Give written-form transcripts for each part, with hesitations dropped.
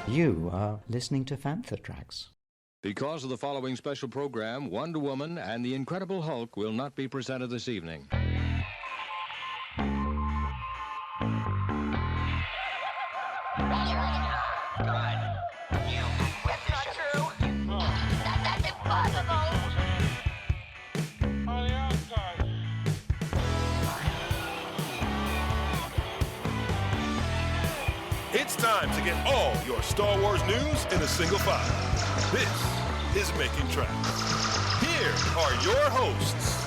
You are listening to Fantha Tracks. Because of the following special program, Wonder Woman and the Incredible Hulk will not be presented this evening. It's time to get all your Star Wars news in a single file. This is Making Tracks. Here are your hosts,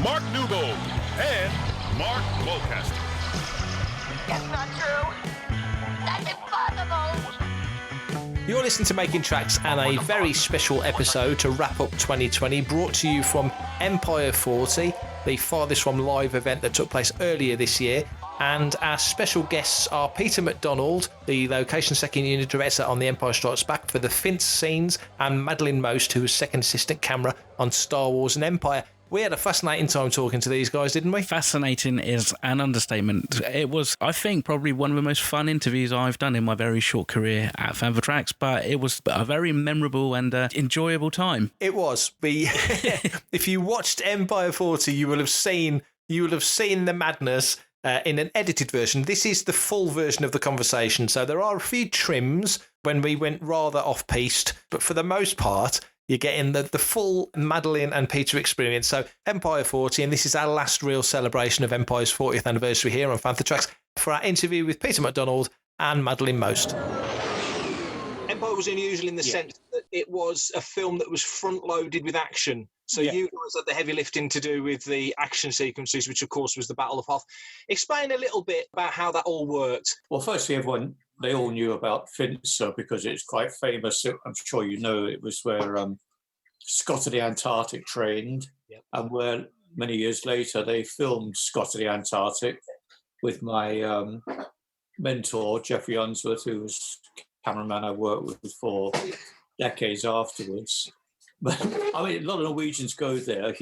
Mark Newbold and Mark Mulcaster. That's not true. That's impossible. You're listening to Making Tracks and a very special episode to wrap up 2020, brought to you from Empire 40, the farthest from live event that took place earlier this year. And our special guests are Peter McDonald, the Location Second Unit Director on The Empire Strikes Back for the Finch scenes, and Madeline Most, who was Second Assistant Camera on Star Wars and Empire. We had a fascinating time talking to these guys, didn't we? Fascinating is an understatement. It was, I think, probably one of the most fun interviews I've done in my very short career at Fantha Tracks, but it was a very memorable and enjoyable time. It was. If you watched Empire 40, you will have seen the madness. In an edited version. This is the full version of the conversation. So there are a few trims when we went rather off-piste, but for the most part, you're getting the full Madeline and Peter experience. So Empire 40, and this is our last real celebration of Empire's 40th anniversary here on Fantha Tracks for our interview with Peter McDonald and Madeline Most. Empire was unusual in the sense that it was a film that was front-loaded with action. So you guys had the heavy lifting to do with the action sequences, which of course was the Battle of Hoth. Explain a little bit about how that all worked. Well, firstly, they all knew about Finch because it's quite famous. I'm sure you know it was where Scott of the Antarctic trained, and where many years later they filmed Scott of the Antarctic with my mentor, Jeffrey Unsworth, who was cameraman I worked with for decades afterwards. But I mean, a lot of Norwegians go there,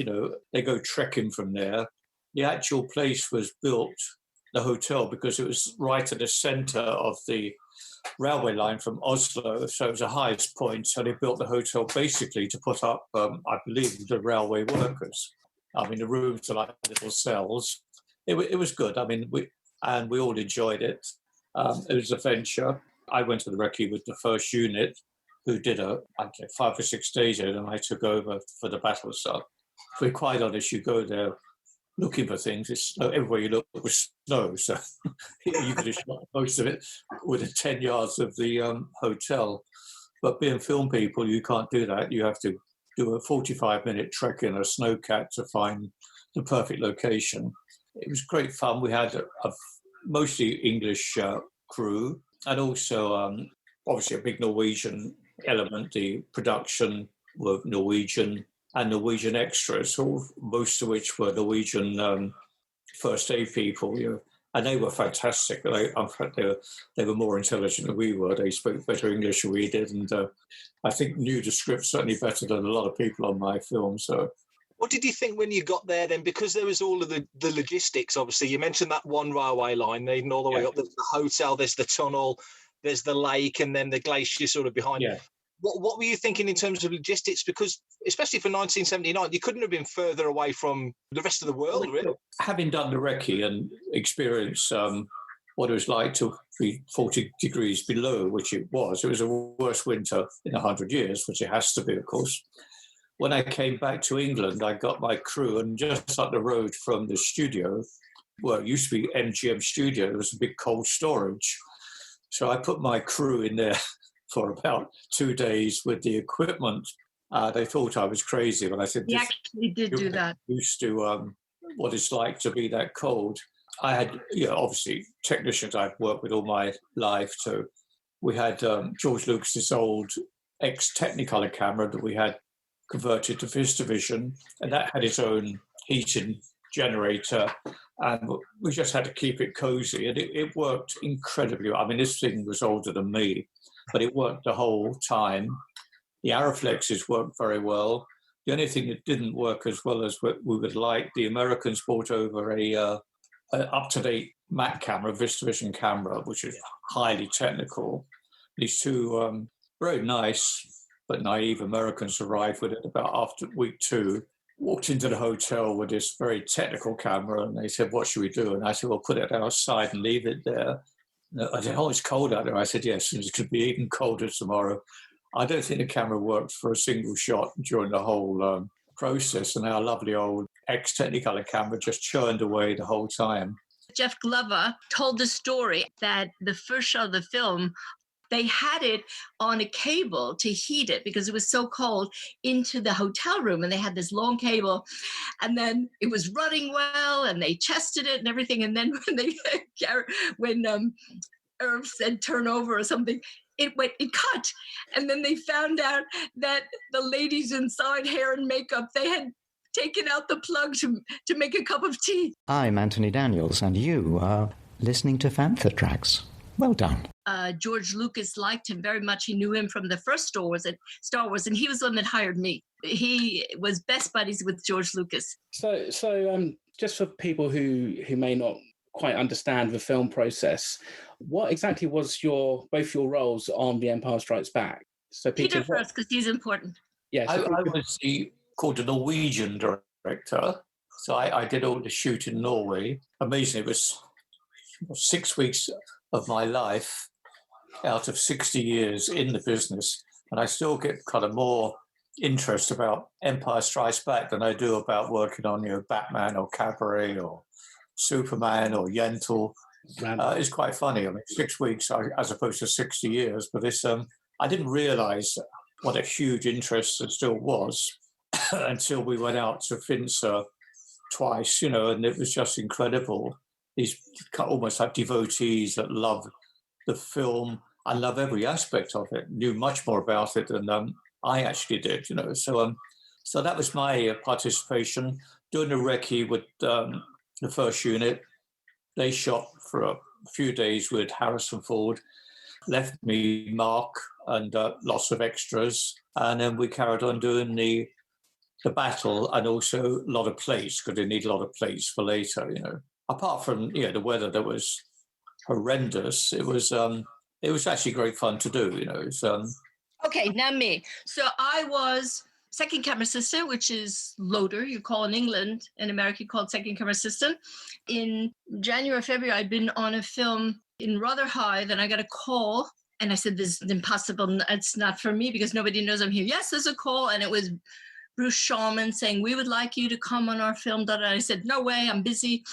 they go trekking from there. The actual place was built, the hotel, because it was right at the centre of the railway line from Oslo. So it was the highest point. So they built the hotel basically to put up, I believe, the railway workers. I mean, the rooms are like little cells. It was good. I mean, we all enjoyed it. It was a venture. I went to the recce with the first unit, who did 5 or 6 days there, and I took over for the battle stuff. To be quite honest, you go there looking for things. It's everywhere you look was snow, so you could have shot most of it within 10 yards of the hotel. But being film people, you can't do that. You have to do a 45-minute trek in a snowcat to find the perfect location. It was great fun. We had a mostly English crew, and also obviously a big Norwegian element. The production were Norwegian and Norwegian extras, most of which were Norwegian first aid people, and they were fantastic. In fact, they were more intelligent than we were. They spoke better English than we did, and I think knew the script certainly better than a lot of people on my film. So, what did you think when you got there then? Because there was all of the logistics, obviously. You mentioned that one railway line leading all the way up. There's the hotel, there's the tunnel, there's the lake, and then the glacier sort of behind. Yeah. What were you thinking in terms of logistics? Because especially for 1979, you couldn't have been further away from the rest of the world, really. Having done the recce and experienced what it was like to be 40 degrees below, which it was the worst winter in 100 years, which it has to be, of course. When I came back to England, I got my crew, and just up the road from the studio, well, it used to be MGM Studio, there was a big cold storage. So I put my crew in there for about 2 days with the equipment. They thought I was crazy when I said, "You actually did do that." Used to what it's like to be that cold. I had, obviously technicians I've worked with all my life. So we had George Lucas's old ex-Technicolor camera that we had converted to VistaVision, and that had its own heating generator, and we just had to keep it cozy, and it worked incredibly well. I mean, this thing was older than me, but it worked the whole time. The Araflexes worked very well. The only thing that didn't work as well as we would like, the Americans brought over a up-to-date Mac camera, VistaVision camera, which is highly technical, these two very nice but naive Americans arrived with it about after week 2. Walked into the hotel with this very technical camera, and they said, "What should we do?" And I said, "Well, put it outside and leave it there." And I said, "Oh, it's cold out there." I said, "Yes, and it could be even colder tomorrow." I don't think the camera worked for a single shot during the whole process, and our lovely old ex-Technicolor camera just churned away the whole time. Jeff Glover told the story that the first shot of the film, they had it on a cable to heat it because it was so cold into the hotel room, and they had this long cable, and then it was running well, and they tested it and everything, and then when Irv said turn over or something, it cut, and then they found out that the ladies inside, hair and makeup, they had taken out the plug to make a cup of tea. I'm Anthony Daniels, and you are listening to Fantha Tracks. Well done. George Lucas liked him very much. He knew him from the first Star Wars, and he was the one that hired me. He was best buddies with George Lucas. So just for people who may not quite understand the film process, what exactly was both your roles on The Empire Strikes Back? So Peter first, because he's important. Yes, I was called the Norwegian director, so I did all the shoot in Norway. Amazing, it was 6 weeks of my life out of 60 years in the business, and I still get kind of more interest about Empire Strikes Back than I do about working on Batman or Cabaret or Superman or Yentl. It's quite funny. I mean, 6 weeks as opposed to 60 years, but it's I didn't realize what a huge interest there still was until we went out to Finse twice, and it was just incredible. These almost like devotees that love the film and love every aspect of it, knew much more about it than I actually did, So that was my participation. Doing the recce with the first unit, they shot for a few days with Harrison Ford, left me Mark and lots of extras, and then we carried on doing the battle and also a lot of plates, because they need a lot of plates for later, Apart from the weather that was horrendous, it was actually great fun to do. Okay, now me. So I was second camera assistant, which is loader, you call in England. In America, you call it second camera assistant. In January, February, I'd been on a film in Rotherhithe, and I got a call, and I said, "This is impossible. It's not for me because nobody knows I'm here." "Yes, there's a call," and it was Bruce Shulman saying, "We would like you to come on our film." And I said, "No way, I'm busy."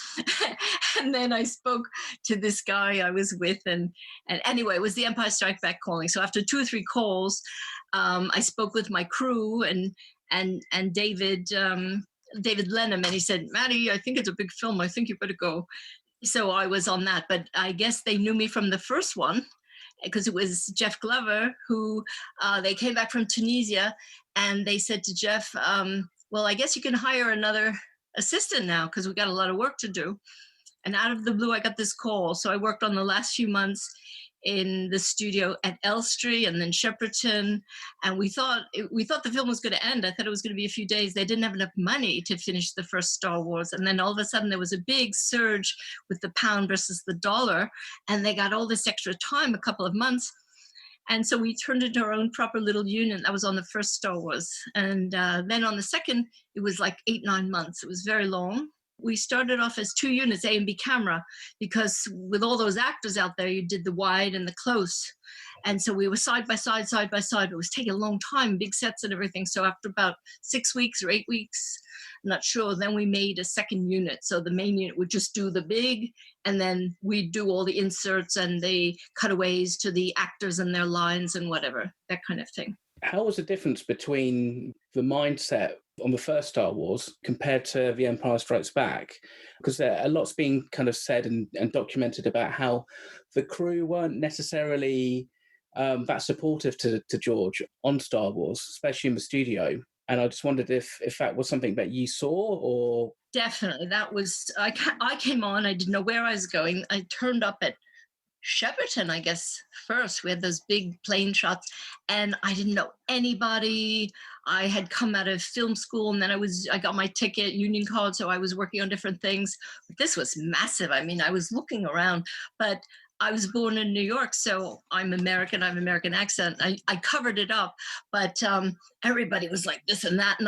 And then I spoke to this guy I was with, and anyway, it was The Empire Strikes Back calling. So after 2 or 3 calls, I spoke with my crew and David Lenham, and he said, "Maddie, I think it's a big film. I think you better go." So I was on that, but I guess they knew me from the first one, because it was Jeff Glover who they came back from Tunisia, and they said to Jeff, "Well, I guess you can hire another assistant now because we got a lot of work to do." And out of the blue, I got this call. So I worked on the last few months in the studio at Elstree and then Shepperton, and we thought the film was going to end. I thought it was going to be a few days. They didn't have enough money to finish the first Star Wars, and then all of a sudden there was a big surge with the pound versus the dollar, and they got all this extra time, a couple of months, and so we turned into our own proper little unit. That was on the first Star Wars, and then on the second it was like 8-9 months. It was very long. We started off as 2 units, A and B camera, because with all those actors out there, you did the wide and the close. And so we were side by side. It was taking a long time, big sets and everything. So after about 6 weeks or 8 weeks, I'm not sure, then we made a second unit. So the main unit would just do the big, and then we'd do all the inserts and the cutaways to the actors and their lines and whatever, that kind of thing. How was the difference between the mindset on the first Star Wars compared to The Empire Strikes Back? Because a lot's been kind of said and documented about how the crew weren't necessarily that supportive to George on Star Wars, especially in the studio. And I just wondered if that was something that you saw, or... Definitely. That was... I came on, I didn't know where I was going. I turned up at Shepperton, I guess, first. We had those big plane shots, and I didn't know anybody. I had come out of film school, and then I got my ticket, Union College, so I was working on different things. But this was massive. I mean, I was looking around, but I was born in New York, so I'm American. I have American accent. I covered it up, but everybody was like this and that,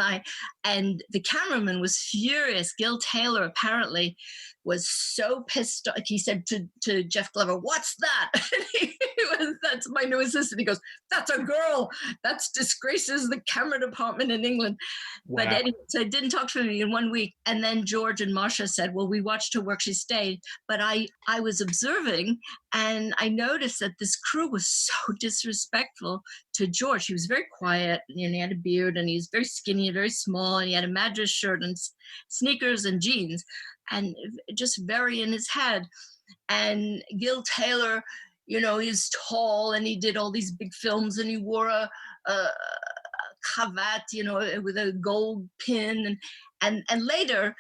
and the cameraman was furious. Gil Taylor apparently was so pissed off. He said to Jeff Glover, "What's that?" That's my new assistant. He goes, "That's a girl. That disgraces the camera department in England." Wow. But anyway, so I didn't talk to me in 1 week. And then George and Marcia said, "Well, we watched her work. She stayed." But I was observing, and I noticed that this crew was so disrespectful to George. He was very quiet, and he had a beard, and he was very skinny and very small, and he had a Madras shirt and sneakers and jeans, and just very in his head. And Gil Taylor, he's tall, and he did all these big films, and he wore a cravat, with a gold pin. And later,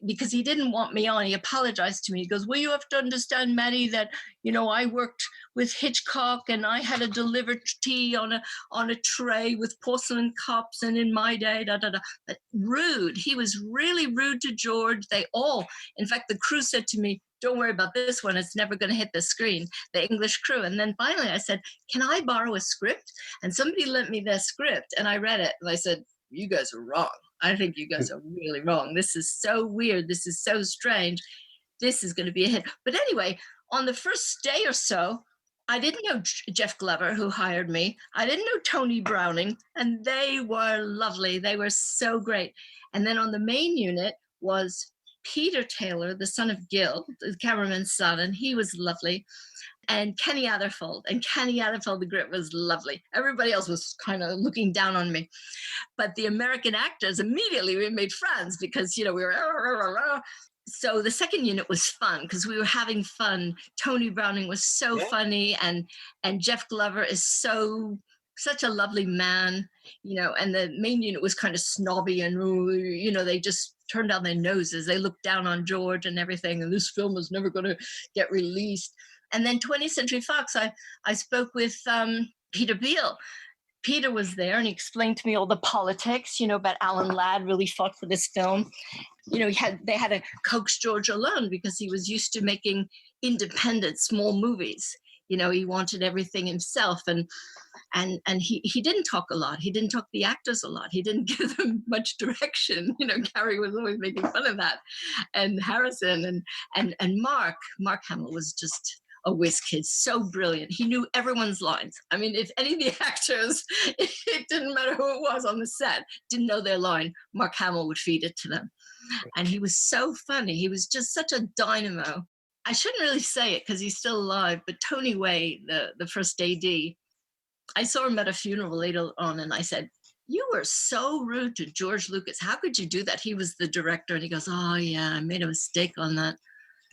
because he didn't want me on, he apologized to me. He goes, "Well, you have to understand, Maddie, that, I worked with Hitchcock, and I had to deliver tea on a tray with porcelain cups, and in my day, da, da, da." But rude. He was really rude to George. In fact, the crew said to me, "Don't worry about this one. It's never going to hit the screen," the English crew. And then finally I said, "Can I borrow a script?" And somebody lent me their script, and I read it, and I said, "You guys are wrong. I think you guys are really wrong. This is so weird. This is so strange. This is going to be a hit." But anyway, on the first day or so, I didn't know Jeff Glover, who hired me. I didn't know Tony Browning, and they were lovely. They were so great. And then on the main unit was Peter Taylor, the son of Gil, the cameraman's son, and he was lovely. And Kenny Atherfold. And Kenny Atherfold, the grit, was lovely. Everybody else was kind of looking down on me. But the American actors, immediately we made friends because, we were... So the second unit was fun because we were having fun. Tony Browning was so funny, and Jeff Glover is such a lovely man, and the main unit was kind of snobby and, they just turned down their noses. They looked down on George and everything, and this film is never going to get released. And then 20th Century Fox, I spoke with Peter Beale. Peter was there, and he explained to me all the politics, about Alan Ladd really fought for this film. They had to coax George alone because he was used to making independent small movies. He wanted everything himself, and he didn't talk a lot. He didn't talk to the actors a lot. He didn't give them much direction. Gary was always making fun of that, and Harrison and Mark Hamill was just a whiz kid, so brilliant. He knew everyone's lines. I mean, if any of the actors, it didn't matter who it was on the set, didn't know their line, Mark Hamill would feed it to them. And he was so funny. He was just such a dynamo. I shouldn't really say it because he's still alive, but Tony Way, the first AD, I saw him at a funeral later on, and I said, "You were so rude to George Lucas. How could you do that?" He was the director, and he goes, "Oh, yeah, I made a mistake on that."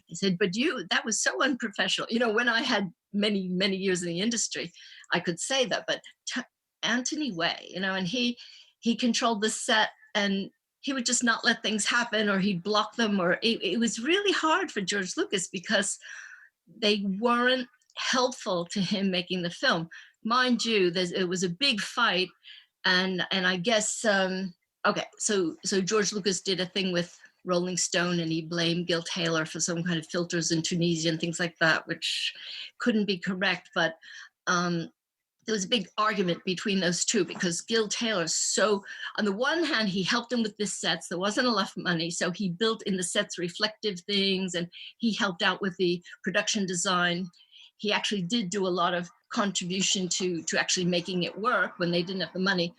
I said, "But that was so unprofessional." When I had many, many years in the industry, I could say that. But Anthony Way, and he controlled the set, and he would just not let things happen, or he'd block them, or it was really hard for George Lucas because they weren't helpful to him making the film. Mind you, it was a big fight, and I guess, so George Lucas did a thing with Rolling Stone, and he blamed Gil Taylor for some kind of filters in Tunisia and things like that, which couldn't be correct. But there was a big argument between those two because Gil Taylor, so on the one hand, he helped him with the sets. There wasn't enough money, so he built in the sets reflective things, and he helped out with the production design. He actually did do a lot of contribution to actually making it work when they didn't have the money.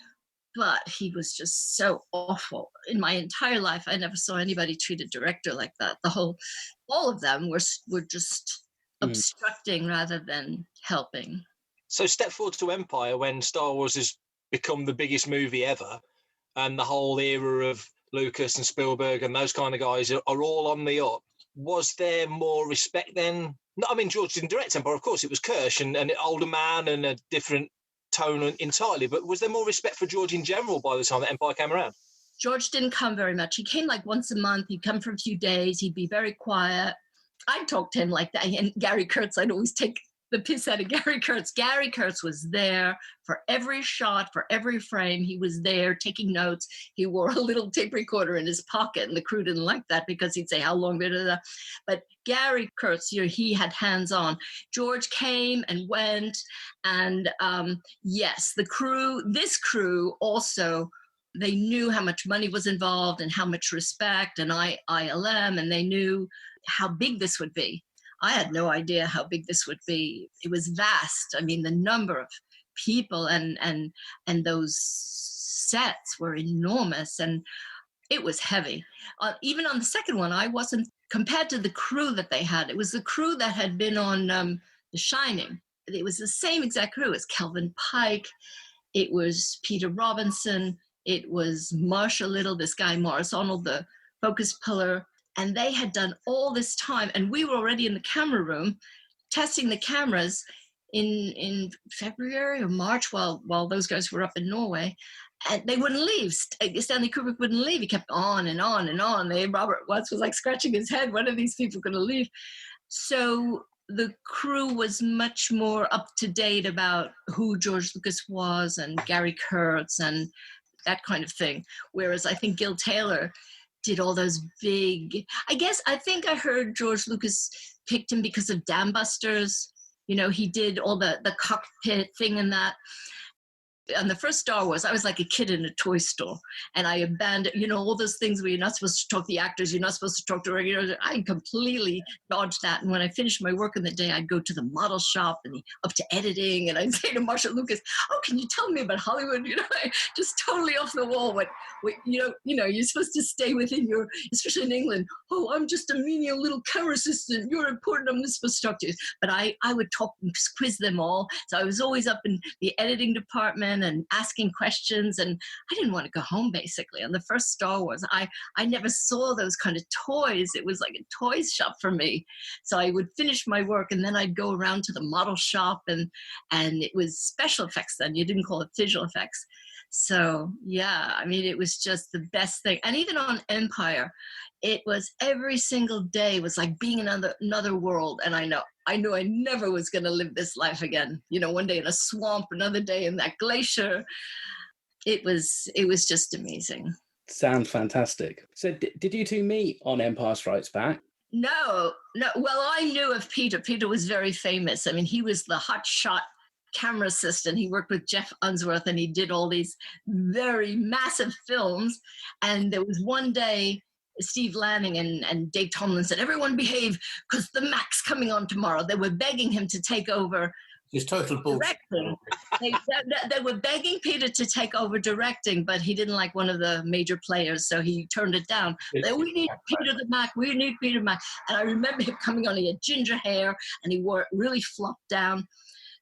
But he was just so awful. In my entire life, I never saw anybody treat a director like that. All of them were just obstructing rather than helping. So step forward to Empire, when Star Wars has become the biggest movie ever, and the whole era of Lucas and Spielberg and those kind of guys are all on the up. Was there more respect then? No, I mean, George didn't direct Empire, of course. It was Kirsch and an older man and a different tone entirely. But was there more respect for George in general by the time that Empire came around? George didn't come very much. He came like once a month. He'd come for a few days. He'd be very quiet. I'd talk to him like that. And Gary Kurtz, I'd always take the piss out of Gary Kurtz. Gary Kurtz was there for every shot, for every frame. He was there taking notes. He wore a little tape recorder in his pocket, and the crew didn't like that because he'd say, how long, blah, blah, blah. But Gary Kurtz, he had hands on. George came and went. And yes, this crew also, they knew how much money was involved and how much respect and ILM, and they knew how big this would be. I had no idea how big this would be. It was vast. I mean, the number of people and those sets were enormous, and it was heavy. Even on the second one, I wasn't, compared to the crew that they had, it was the crew that had been on The Shining. It was the same exact crew. It was Kelvin Pike. It was Peter Robinson. It was Marcia Little, this guy, Morris Arnold, the focus puller. And they had done all this time. And we were already in the camera room testing the cameras in February or March while those guys were up in Norway. And they wouldn't leave. Stanley Kubrick wouldn't leave. He kept on and on and on. Robert Watts was like scratching his head. When are these people going to leave? So the crew was much more up to date about who George Lucas was and Gary Kurtz and that kind of thing. Whereas I think Gil Taylor did all those big, I think I heard George Lucas picked him because of Dam Busters. He did all the cockpit thing and that. On the first Star Wars, I was like a kid in a toy store, and I abandoned, all those things where you're not supposed to talk to the actors, you're not supposed to talk to regular. I completely dodged that. And when I finished my work in the day, I'd go to the model shop and up to editing, and I'd say to Marcia Lucas, "Oh, can you tell me about Hollywood?" Just totally off the wall. What you're supposed to stay within your, especially in England. Oh, I'm just a menial little camera assistant. You're important. I'm not supposed to talk to you. But I would talk and quiz them all. So I was always up in the editing department and asking questions, and I didn't want to go home. Basically, on the first Star Wars, I never saw those kind of toys. It was like a toys shop for me. So I would finish my work, and then I'd go around to the model shop, and it was special effects then. You didn't call it visual effects. So yeah, I mean, it was just the best thing. And even on Empire, it was every single day was like being in another world. And I knew I never was going to live this life again. One day in a swamp, another day in that glacier. It was just amazing. Sounds fantastic. So did you two meet on Empire Strikes Back? No. Well, I knew of Peter. Peter was very famous. I mean, he was the hot shot camera assistant. He worked with Jeff Unsworth, and he did all these very massive films. And there was one day, Steve Lanning and Dave Tomlin said, "Everyone behave because the Mac's coming on tomorrow." They were begging him to take over It's total bullshit. directing. They were begging Peter to take over directing, but he didn't like one of the major players, so he turned it down. We need Peter the Mac. We need Peter Mac. And I remember him coming on. He had ginger hair, and he wore it really flopped down.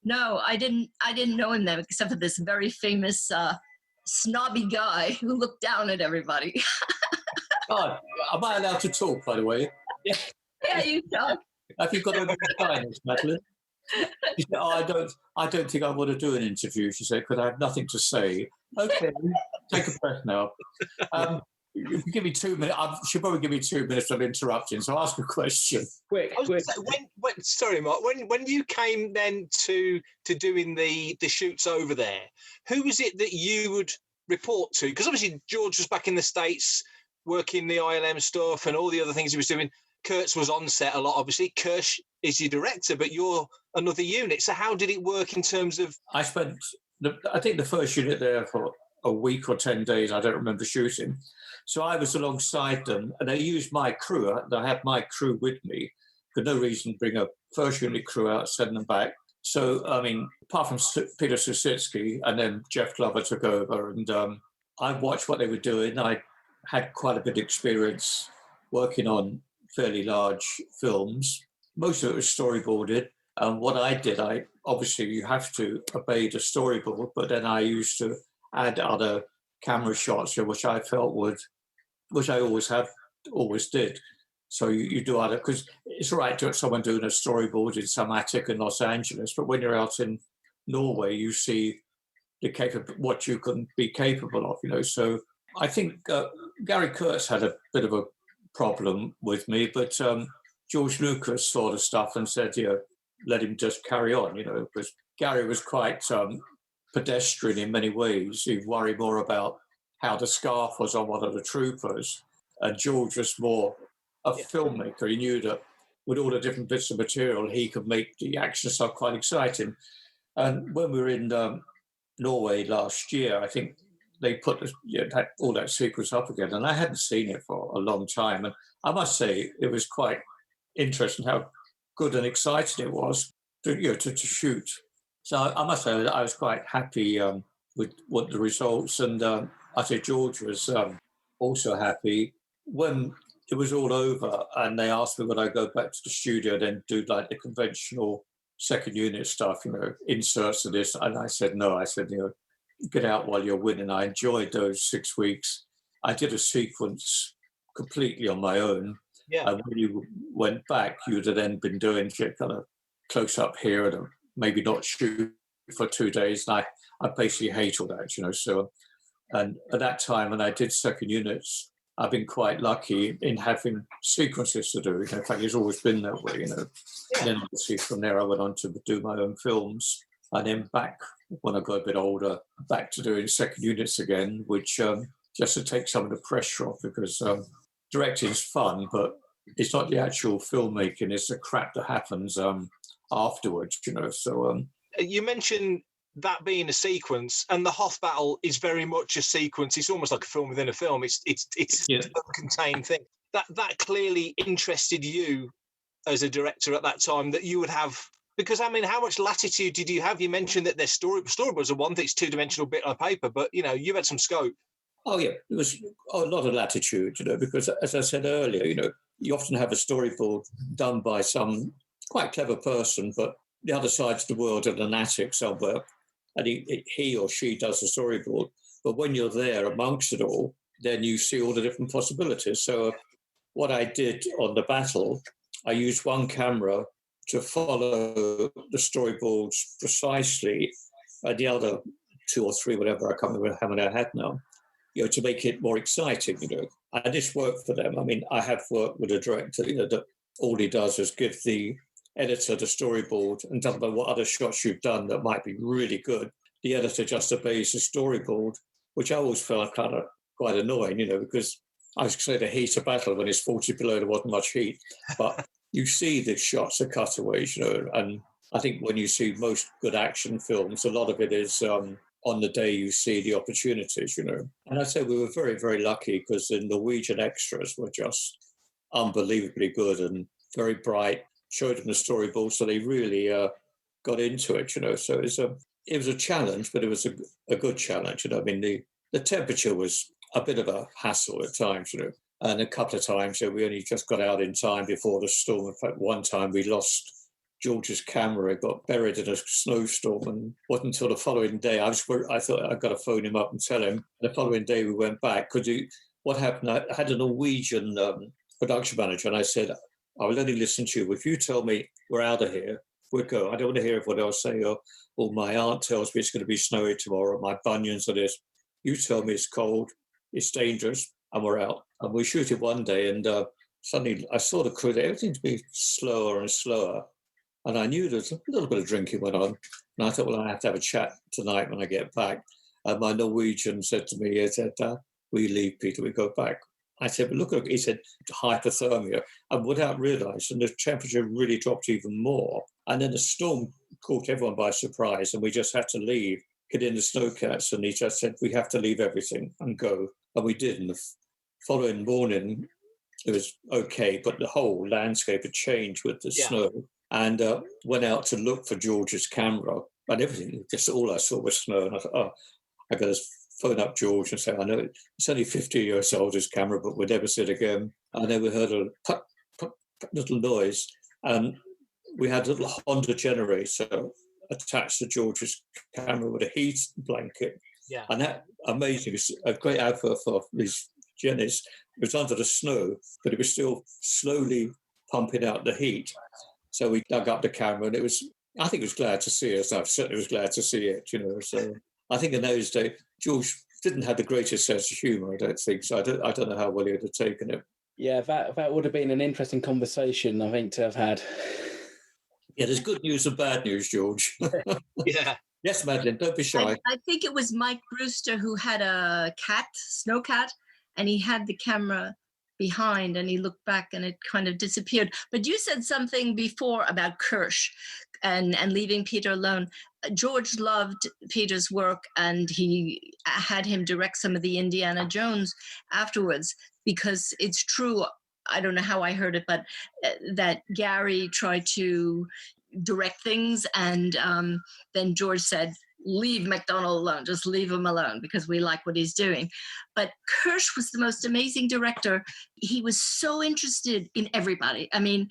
No, I didn't know him then, except for this very famous snobby guy who looked down at everybody. Oh, am I allowed to talk, by the way? Yeah, you talk. Have you got a kindness, Madeline? She said, "Oh, I don't think I want to do an interview," she said, "because I have nothing to say." Okay, take a breath now. You can give me 2 minutes. She'll probably give me 2 minutes of interrupting, so ask a question. Quick. Sorry, Mark. When you came then to doing the shoots over there, who was it that you would report to? Because obviously George was back in the States working the ILM stuff and all the other things he was doing. Kurtz was on set a lot, obviously. Kirsch is your director, but you're another unit. So how did it work in terms of... I spent, I think, the first unit there for a week or 10 days. I don't remember shooting. So I was alongside them, and they used my crew. I had my crew with me. For no reason to bring a first unit crew out, send them back. So, I mean, apart from Peter Susitsky, and then Jeff Glover took over, and I watched what they were doing. I had quite a bit of experience working on fairly large films. Most of it was storyboarded. And what I did, obviously you have to obey the storyboard, but then I used to add other camera shots, which I felt which I always did. So you do other, because it's all right to have someone doing a storyboard in some attic in Los Angeles, but when you're out in Norway, you see what you can be capable of, So I think Gary Kurtz had a bit of a problem with me, but George Lucas saw the stuff and said, let him just carry on, because Gary was quite pedestrian in many ways. He'd worry more about how the scarf was on one of the troopers, and George was more a filmmaker. He knew that with all the different bits of material, he could make the action stuff quite exciting. And when we were in Norway last year, I think they put all that sequence up again, and I hadn't seen it for a long time. And I must say, it was quite interesting how good and exciting it was to shoot. So I must say, I was quite happy with what the results, and I say George was also happy. When it was all over, and they asked me would I go back to the studio, then do like the conventional second unit stuff, inserts of this, and I said no. I said, get out while you're winning. I enjoyed those 6 weeks. I did a sequence completely on my own. Yeah. And when you went back, you'd have then been doing kind of close up here and maybe not shoot for 2 days. And I basically hate all that, So, and at that time, when I did second units, I've been quite lucky in having sequences to do. In fact, it's always been that way, And then obviously from there, I went on to do my own films. And then back, when I got a bit older, back to doing second units again, which just to take some of the pressure off, because directing is fun, but it's not the actual filmmaking, it's the crap that happens afterwards, So you mentioned that being a sequence, and the Hoth battle is very much a sequence. It's almost like a film within a film. It's a contained thing. That clearly interested you as a director at that time, that you would have. Because, how much latitude did you have? You mentioned that their storyboards are one thing, it's two-dimensional bit on paper, but, you had some scope. Oh, yeah, it was a lot of latitude, because, as I said earlier, you often have a storyboard done by some quite clever person, but the other side of the world in an attic somewhere, and he or she does the storyboard. But when you're there amongst it all, then you see all the different possibilities. So what I did on the battle, I used one camera to follow the storyboards precisely, the other 2 or 3, whatever, I can't remember how many I had now, to make it more exciting, And this worked for them. I have worked with a director, that all he does is give the editor the storyboard and doesn't know what other shots you've done that might be really good. The editor just obeys the storyboard, which I always felt kind of quite annoying, because I was saying the heat of battle when it's 40 below, there wasn't much heat, but you see the shots of cutaways, and I think when you see most good action films, a lot of it is on the day you see the opportunities, And I'd say we were very, very lucky because the Norwegian extras were just unbelievably good and very bright, showed them the storyboard, so they really got into it, So it was a challenge, but it was a good challenge, The temperature was a bit of a hassle at times, And a couple of times we only just got out in time before the storm. In fact, one time we lost George's camera. It got buried in a snowstorm, and wasn't until the following day. I thought I'd got to phone him up and tell him. The following day we went back. What happened, I had a Norwegian production manager, and I said, I will only listen to you. If you tell me we're out of here, we'll go. I don't want to hear what else say, or my aunt tells me it's going to be snowy tomorrow, my bunions are this. You tell me it's cold, it's dangerous, and we're out. And we shoot it one day, and suddenly I saw the crew, everything to be slower and slower. And I knew there was a little bit of drinking went on. And I thought, well, I have to have a chat tonight when I get back. And my Norwegian said to me, he said, we leave, Peter, we go back. I said, but look, he said, hypothermia. And without realising, the temperature really dropped even more. And then the storm caught everyone by surprise, and we just had to leave, get in the snowcats. And he just said, we have to leave everything and go. And we did. And the following morning, it was okay, but the whole landscape had changed with the snow. And went out to look for George's camera, and everything, just all I saw was snow. And I thought, I got to phone up George and say, I know it's only 50 years old, his camera, but we'll never see it again. And then we heard a put, little noise, and we had a little Honda generator attached to George's camera with a heat blanket. Yeah. And that, amazing, it's a great advert for these Jennies. It was under the snow, but it was still slowly pumping out the heat. So we dug up the camera, and I think it was glad to see us. I certainly was glad to see it, So I think in those days, George didn't have the greatest sense of humour, I don't think. So I don't know how well he would have taken it. Yeah, that would have been an interesting conversation, I think, to have had. Yeah, there's good news and bad news, George. Yeah. Yes, Madeline, don't be shy. I think it was Mike Brewster who had a cat, snow cat, and he had the camera behind and he looked back and it kind of disappeared. But you said something before about Kirsch and leaving Peter alone. George loved Peter's work and he had him direct some of the Indiana Jones afterwards, because it's true, I don't know how I heard it, but that Gary tried to direct things and then George said, leave McDonald alone, just leave him alone because we like what he's doing. But Kirsch was the most amazing director. He was so interested in everybody. I mean,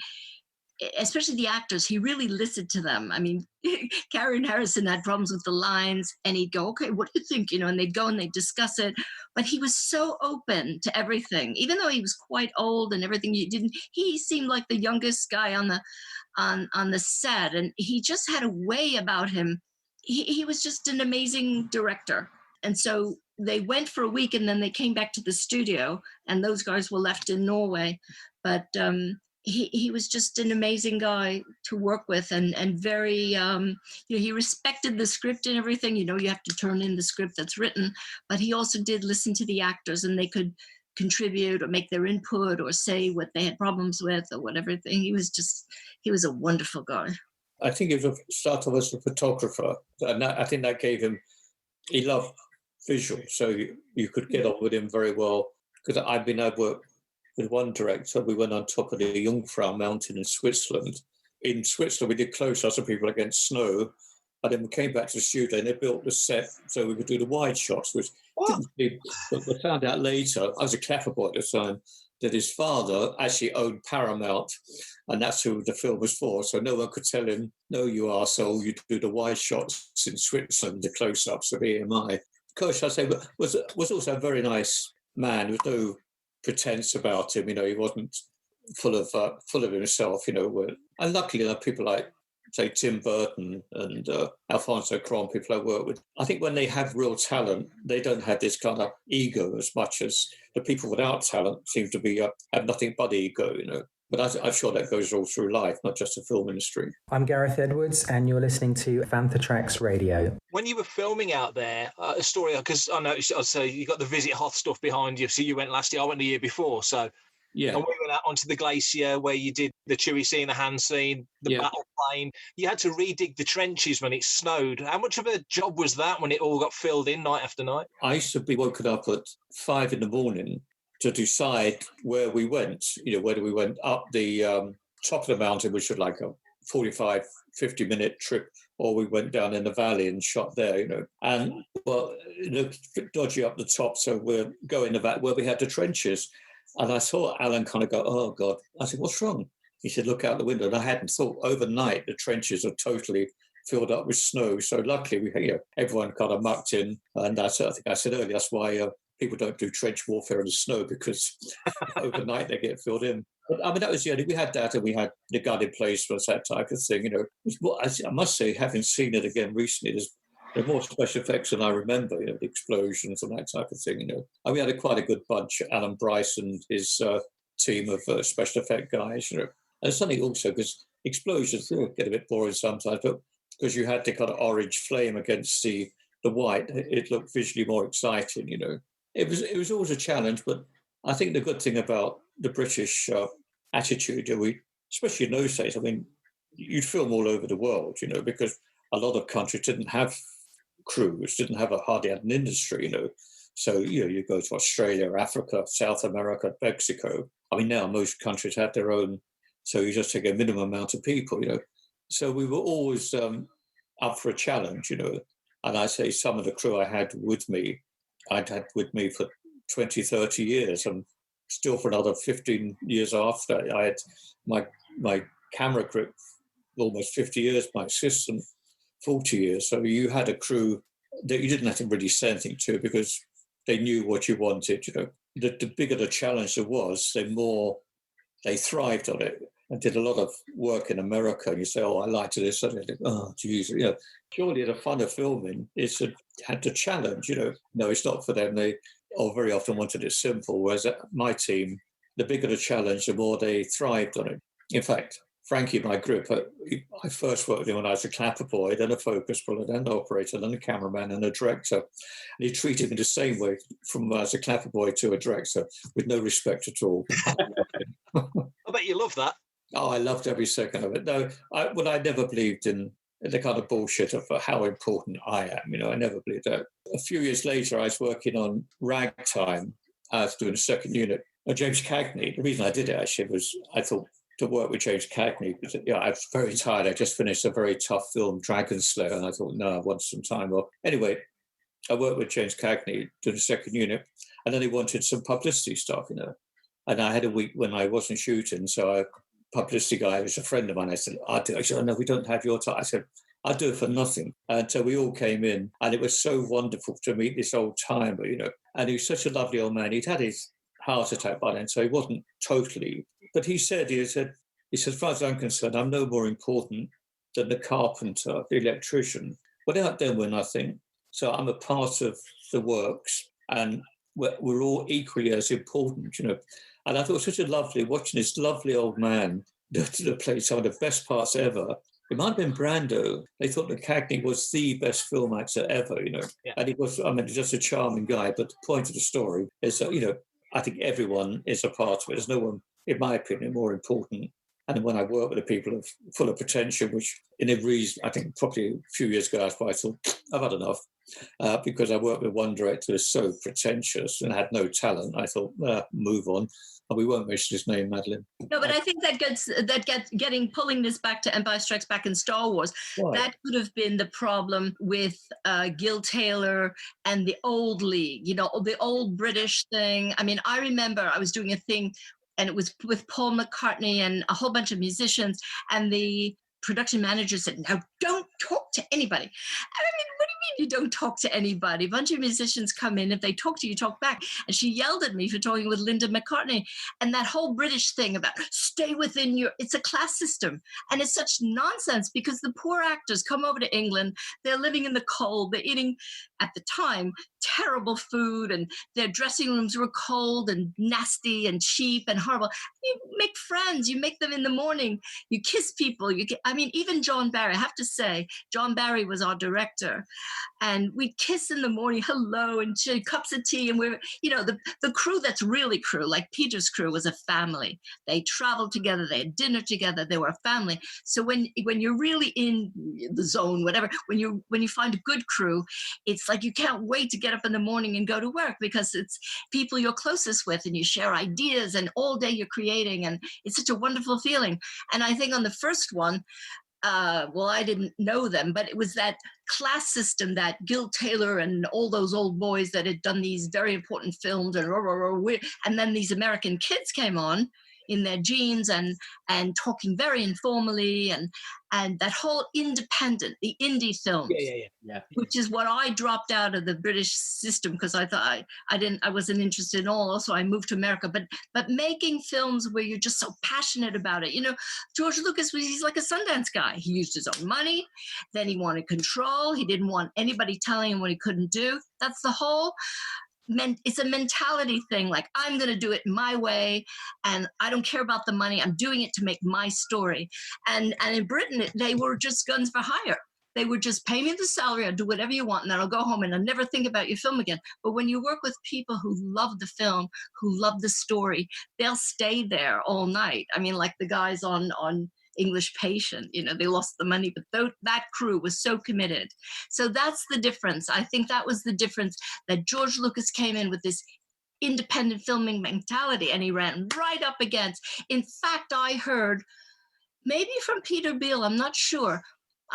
especially the actors, he really listened to them. I mean, Gary and Harrison had problems with the lines and he'd go, okay, what do you think? You know, and they'd go and they'd discuss it. But he was so open to everything, even though he was quite old and everything. He seemed like the youngest guy on the set, and he just had a way about him. He was just an amazing director. And so they went for a week and then they came back to the studio and those guys were left in Norway. But he was just an amazing guy to work with and very, he respected the script and everything. You know, you have to turn in the script that's written, but he also did listen to the actors and they could contribute or make their input or say what they had problems with or whatever thing. He was a wonderful guy. I think he started off as a photographer, and I think that gave him, he loved visual, so you could get on with him very well. Because I've worked with one director, we went on top of the Jungfrau Mountain in Switzerland. In Switzerland, we did close-ups of people against snow, and then we came back to the studio and they built the set so we could do the wide shots, which didn't be, but we found out later, I was a clever boy at the time, that his father actually owned Paramount, and that's who the film was for. So no one could tell him, no, you arsehole, you do the wide shots in Switzerland, the close-ups of EMI. Kirsch, I say, was also a very nice man. There was no pretense about him. You know, he wasn't full of himself. You know, and luckily, people like, say, Tim Burton and Alfonso Cuarón, people I work with, I think when they have real talent, they don't have this kind of ego as much as the people without talent seem to be have nothing but ego, you know. But I'm sure that goes all through life, not just the film industry. I'm Gareth Edwards, and you're listening to Fantha Tracks Radio. When you were filming out there, a story, because I noticed, I'd say you got the Visit Hoth stuff behind you. So you went last year, I went the year before. So yeah, and we went out onto the glacier where you did the Chewie scene, the hand scene, the battle plane. You had to redig the trenches when it snowed. How much of a job was that when it all got filled in night after night? I used to be woken up at 5 a.m. to decide where we went, you know, whether we went up the top of the mountain, which was like a 45, 50-minute trip, or we went down in the valley and shot there, you know. And, well, it looked dodgy up the top, so we're going back where we had the trenches. And I saw Alan kind of go, oh, God. I said, what's wrong? He said, look out the window. And I hadn't thought overnight the trenches are totally filled up with snow. So luckily, everyone kind of mucked in. And I think I said earlier, that's why people don't do trench warfare in the snow, because overnight they get filled in. But, I mean, that was we had that, and we had the gun in place for that type of thing, you know. I must say, having seen it again recently, there's more special effects than I remember, you know, the explosions and that type of thing, you know. And we had quite a good bunch, Alan Bryce and his team of special effect guys, you know. And something also, because explosions get a bit boring sometimes, but because you had the kind of orange flame against the white, it looked visually more exciting, you know. It was always a challenge, but I think the good thing about the British attitude, especially in those days, I mean, you'd film all over the world, you know, because a lot of countries didn't have crews, hardly had an industry, you know. So, you know, you go to Australia, Africa, South America, Mexico. I mean, now most countries have their own, so you just take a minimum amount of people, you know. So we were always up for a challenge, you know. And I say some of the crew I'd had with me for 20, 30 years, and still for another 15 years after. I had my camera grip almost 50 years, my assistant 40 years. So you had a crew that you didn't have to really say anything to because they knew what you wanted, you know. The bigger the challenge there was, they thrived on it and did a lot of work in America. And you say, oh, I liked this. And they think, oh, geez, you know, surely the fun of filming is to have the challenge, you know. No, it's not for them. They very often wanted it simple. Whereas my team, the bigger the challenge, the more they thrived on it. In fact, Frankie, my grip, I first worked with him when I was a clapper boy, then a focus puller, then an operator, then a cameraman and a director. And he treated me the same way from as a clapper boy to a director, with no respect at all. I bet you love that. Oh, I loved every second of it. No, I never believed in the kind of bullshit of how important I am. I never believed that. A few years later, I was working on Ragtime. I was doing a second unit. James Cagney, the reason I did it actually was I thought to work with James Cagney, because I was very tired. I just finished a very tough film, Dragon Slayer, and I thought, no, I want some time off. Anyway, I worked with James Cagney, doing a second unit, and then he wanted some publicity stuff, And I had a week when I wasn't shooting, so a publicity guy who's a friend of mine, I said, I'll do it. I said, oh, no, we don't have your time. I said, I'll do it for nothing. And so we all came in, and it was so wonderful to meet this old timer, And he was such a lovely old man. He'd had his heart attack by then, so he wasn't totally. But he said, as far as I'm concerned, I'm no more important than the carpenter, the electrician. Without them, we're nothing. So I'm a part of the works, and we're all equally as important, And I thought it was such a lovely, watching this lovely old man that played some of the best parts ever. It might have been Brando. They thought that Cagney was the best film actor ever, Yeah. And he was, just a charming guy. But the point of the story is that, I think everyone is a part of it. There's no one, in my opinion, more important. And when I work with the people full of potential, which in a reason, I think probably a few years ago, I thought, I've had enough. Because I worked with one director who was so pretentious and had no talent. I thought, move on. And we won't mention his name, Madeline. No, but I think pulling this back to Empire Strikes Back and Star Wars, Right. That could have been the problem with Gil Taylor and the old league, the old British thing. I mean, I remember I was doing a thing, and it was with Paul McCartney and a whole bunch of musicians, and the production manager said, now don't talk to anybody. And I mean, what do you mean you don't talk to anybody? A bunch of musicians come in, if they talk to you, talk back. And she yelled at me for talking with Linda McCartney. And that whole British thing about stay within it's a class system. And it's such nonsense, because the poor actors come over to England, they're living in the cold, they're eating, at the time, terrible food, and their dressing rooms were cold and nasty and cheap and horrible. You make friends, you make them in the morning, you kiss people, even John Barry, I have to say, John Barry was our director, and we'd kiss in the morning, hello, and cups of tea, and we're, the crew that's really crew, like Peter's crew, was a family. They traveled together, they had dinner together, they were a family. So when you're really in the zone, whatever, when you find a good crew, it's like you can't wait to get up in the morning and go to work, because it's people you're closest with, and you share ideas, and all day you're creating, and it's such a wonderful feeling. And I think on the first one, I didn't know them, but it was that class system that Gil Taylor and all those old boys that had done these very important films, and then these American kids came on in their jeans and talking very informally, and that whole independent, the indie films, which is what I dropped out of the British system, because I thought I wasn't interested in all. Also, I moved to America, but making films where you're just so passionate about it. George Lucas he's like a Sundance guy. He used his own money, then he wanted control. He didn't want anybody telling him what he couldn't do. That's the whole. It's a mentality thing, like I'm going to do it my way, and I don't care about the money. I'm doing it to make my story. And in Britain, they were just guns for hire. They would just pay me the salary, I'll do whatever you want, and then I'll go home and I'll never think about your film again. But when you work with people who love the film, who love the story, they'll stay there all night. I mean, like the guys on English Patient, they lost the money, but that crew was so committed. So that's the difference. I think that was the difference, that George Lucas came in with this independent filming mentality, and he ran right up against. In fact, I heard, maybe from Peter Beale, I'm not sure,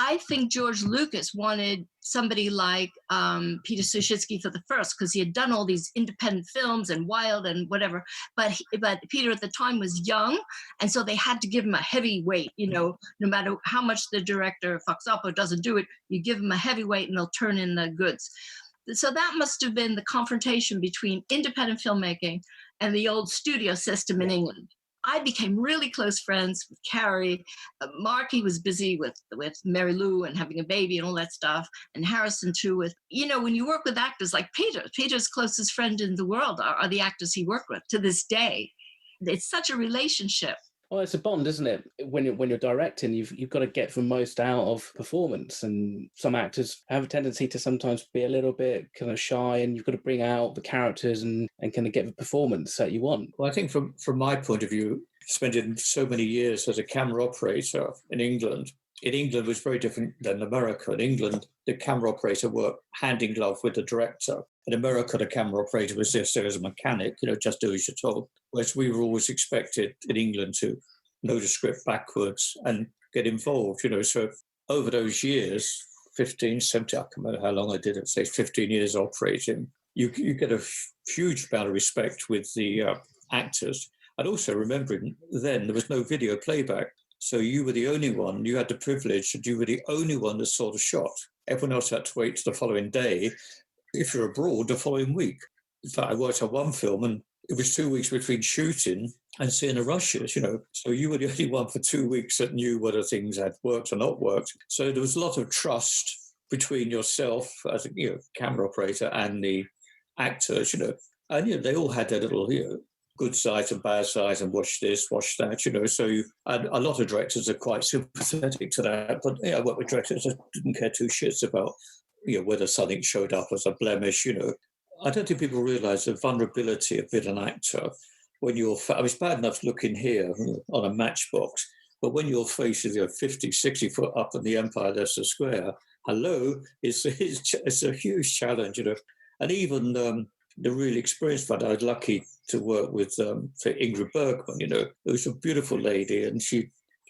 I think George Lucas wanted somebody like Peter Suschitzky for the first, because he had done all these independent films and Wild and whatever. But Peter at the time was young, and so they had to give him a heavy weight. No matter how much the director fucks up or doesn't do it, you give him a heavy weight and they'll turn in the goods. So that must have been the confrontation between independent filmmaking and the old studio system in England. I became really close friends with Carrie. Marky was busy with Mary Lou and having a baby and all that stuff. And Harrison too with, when you work with actors like Peter's closest friend in the world are the actors he worked with to this day. It's such a relationship. Well, it's a bond, isn't it? When you're directing, you've got to get the most out of performance, and some actors have a tendency to sometimes be a little bit kind of shy, and you've got to bring out the characters and kind of get the performance that you want. Well, I think from my point of view, spending so many years as a camera operator in England was very different than America. In England, the camera operator worked hand in glove with the director. In America, the camera operator was just there as a mechanic, just do as you're told. Whereas we were always expected in England to know the script backwards and get involved, So over those years, 15, 17, I can't remember how long I did it, say 15 years operating, you get a huge amount of respect with the actors. And also remembering then there was no video playback. So you were the only one, you had the privilege that you were the only one that saw the shot. Everyone else had to wait till the following day. If you're abroad, the following week. In fact, I worked on one film and it was 2 weeks between shooting and seeing the rushes, So you were the only one for 2 weeks that knew whether things had worked or not worked. So there was a lot of trust between yourself as a camera operator and the actors, And they all had their little, good sides and bad sides, and watch this, watch that, So and a lot of directors are quite sympathetic to that. But I work with directors that didn't care two shits about whether something showed up as a blemish. I don't think people realise the vulnerability of being an actor when you're. I was bad enough looking here on a matchbox, but when your face is 50, 60 foot up in the Empire Leicester Square, hello, it's a huge challenge, And even the really experienced one, I was lucky to work with, say, Ingrid Bergman, It was a beautiful lady, and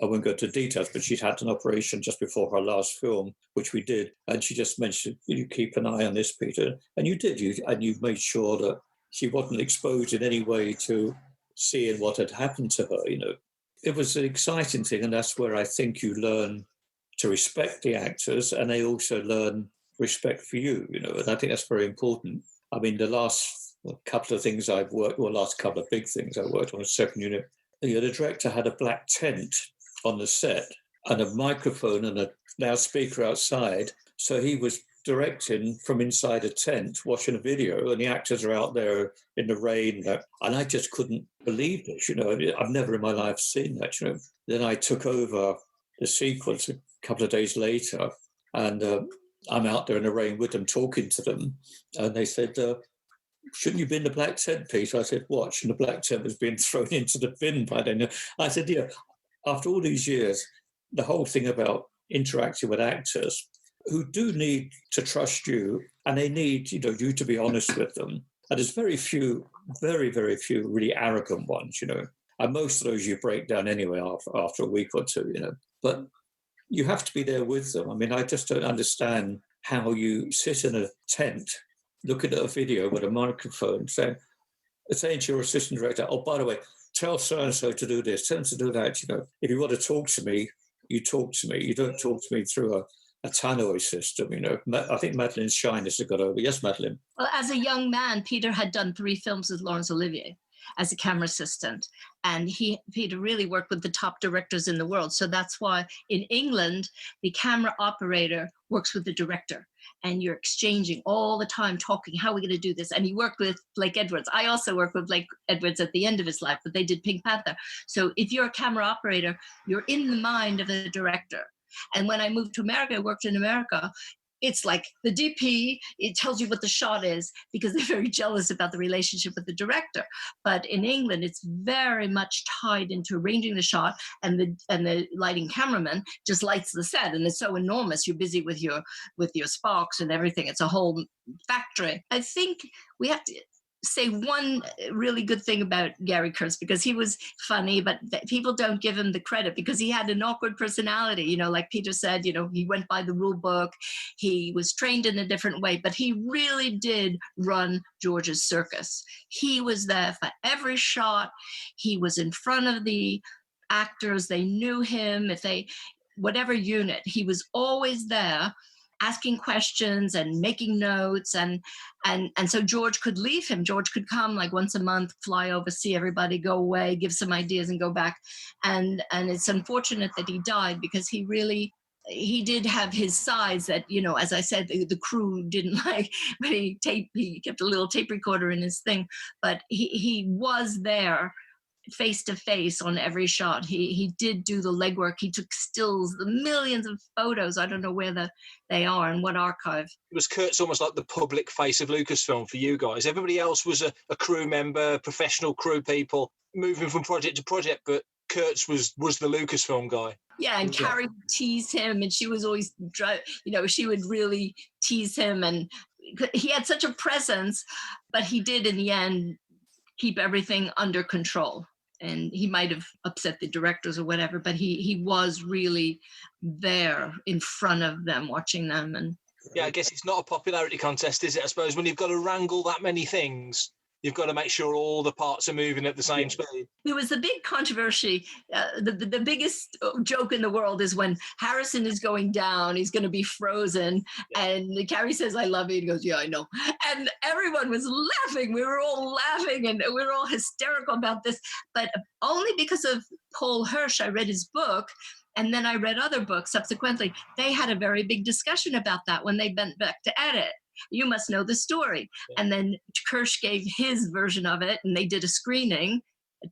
I won't go into details, but she'd had an operation just before her last film, which we did. And she just mentioned, will you keep an eye on this, Peter? And you did, and you made sure that she wasn't exposed in any way to seeing what had happened to her, It was an exciting thing, and that's where I think you learn to respect the actors, and they also learn respect for you, And I think that's very important. I mean, the last couple of things I've worked, or last couple of big things I worked on a second unit, the director had a black tent on the set and a microphone and a loudspeaker outside. So he was directing from inside a tent, watching a video, and the actors are out there in the rain. And I just couldn't believe this, I've never in my life seen that, Then I took over the sequence a couple of days later, and I'm out there in the rain with them, talking to them. And they said, shouldn't you be in the black tent, Peter? I said, watch. And the black tent was being thrown into the bin by then. I said, after all these years, the whole thing about interacting with actors who do need to trust you, and they need, you to be honest with them. And there's very few, very, very few really arrogant ones, And most of those you break down anyway after a week or two, But you have to be there with them. I mean, I just don't understand how you sit in a tent looking at a video with a microphone saying to your assistant director, oh, by the way, tell so-and-so to do this, tell them to do that. If you want to talk to me, you talk to me. You don't talk to me through a tannoy system, I think Madeline's shyness has got over. Yes, Madeline? Well, as a young man, Peter had done 3 films with Laurence Olivier as a camera assistant. And Peter really worked with the top directors in the world. So that's why in England, the camera operator works with the director. And you're exchanging all the time, talking, how are we going to do this? And he worked with Blake Edwards. I also worked with Blake Edwards at the end of his life, but they did Pink Panther. So if you're a camera operator, you're in the mind of the director. And when I moved to America, I worked in America, it's like the DP, it tells you what the shot is because they're very jealous about the relationship with the director. But in England, it's very much tied into arranging the shot, and the lighting cameraman just lights the set, and it's so enormous. You're busy with your sparks and everything. It's a whole factory. I think we have to say one really good thing about Gary Kurtz, because he was funny, but people don't give him the credit because he had an awkward personality. Like Peter said, he went by the rule book. He was trained in a different way, but he really did run George's circus. He was there for every shot. He was in front of the actors. They knew him. Whatever unit, he was always there, asking questions and making notes, and so George could leave him. George could come like once a month, fly over, see everybody, go away, give some ideas and go back. And it's unfortunate that he died because he did have his sides that, as I said, the crew didn't like, but he kept a little tape recorder in his thing, but he was there face to face on every shot. He did do the legwork. He took stills, the millions of photos. I don't know where they are and what archive. It was Kurt's almost like the public face of Lucasfilm for you guys. Everybody else was a crew member, professional crew people, moving from project to project, but Kurtz was the Lucasfilm guy. Yeah, and Carrie would tease him, and she was always, she would really tease him, and he had such a presence, but he did in the end keep everything under control. And he might have upset the directors or whatever, but he was really there in front of them, watching them. And yeah, I guess it's not a popularity contest, is it? I suppose when you've got to wrangle that many things, you've got to make sure all the parts are moving at the same speed. There was a big controversy. The biggest joke in the world is when Harrison is going down, he's going to be frozen. And Carrie says, "I love you." And he goes, "Yeah, I know." And everyone was laughing. We were all laughing and we were all hysterical about this. But only because of Paul Hirsch, I read his book. And then I read other books subsequently. They had a very big discussion about that when they went back to edit. You must know the story. Yeah. And then Kirsch gave his version of it, and they did a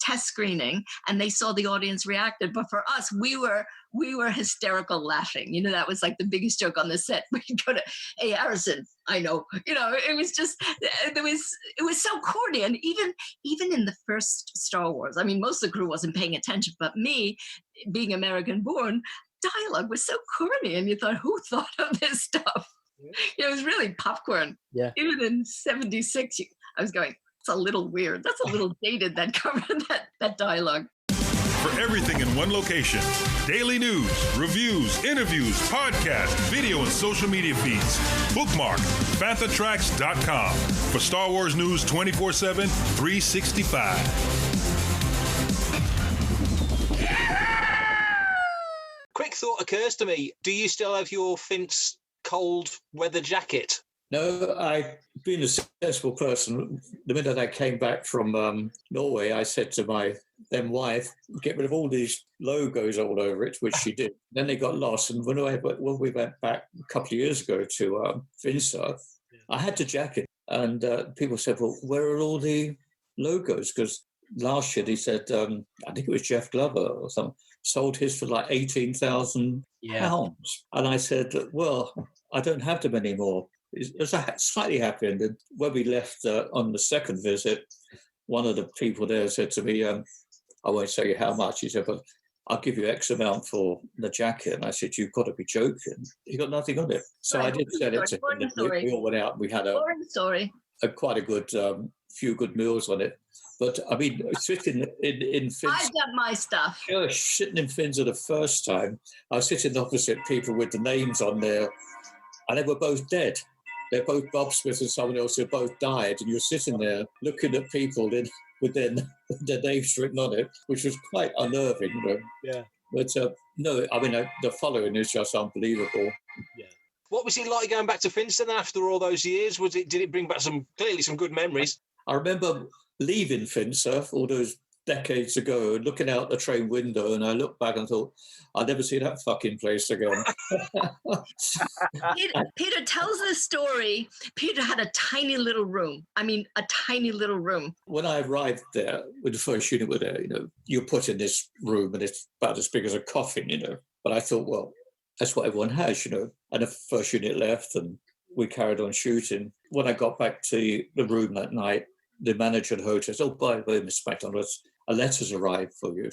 test screening, and they saw the audience reacted. But for us, we were hysterical laughing. That was like the biggest joke on the set. We'd go to, "Hey, Harrison, I know." It was just, it was so corny. And even in the first Star Wars, I mean, most of the crew wasn't paying attention, but me, being American born, dialogue was so corny. And you thought, who thought of this stuff? It was really popcorn. Yeah. Even in 76, I was going, it's a little weird. That's a little dated, that cover, that dialogue. For everything in one location, daily news, reviews, interviews, podcasts, video, and social media feeds, bookmark FanthaTracks.com for Star Wars news 24/7, 365. Quick thought occurs to me. Do you still have your Fince cold weather jacket? No, I've been a successful person. The minute I came back from Norway, I said to my then wife, "Get rid of all these logos all over it," which she did. Then they got lost. And when we went back a couple of years ago to Finsa, I had the jacket. And people said, "Well, where are all the logos?" Because last year he said, I think it was Jeff Glover or something, sold his for like £18,000. And I said, "Well, I don't have them anymore." It was slightly happy. And then when we left on the second visit, one of the people there said to me, "I won't tell you how much." He said, "But I'll give you X amount for the jacket." And I said, "You've got to be joking. You got nothing on it." So I did sell it to him. We all went out and we had quite a good few good meals on it. But I mean, sitting in Finsa, I've got my stuff. Sitting in Finsa the first time, I was sitting opposite people with the names on there, and they were both dead. They're both Bob Smith and someone else who both died, and you're sitting there looking at people with their names written on it, which was quite unnerving. Yeah. But no, I mean, the following is just unbelievable. Yeah. What was it like going back to Finsa after all those years? Did it bring back clearly some good memories? I remember leaving Finsa all those decades ago and looking out the train window, and I looked back and thought, I'll never see that fucking place again. Peter tells this story. Peter had a tiny little room. I mean, a tiny little room. When I arrived there, when the first unit were there, you're put in this room and it's about as big as a coffin, But I thought, well, that's what everyone has, And the first unit left and we carried on shooting. When I got back to the room that night, the manager of the hotel said, "Oh, by the way, Mr. McDonald, a letter's arrived for you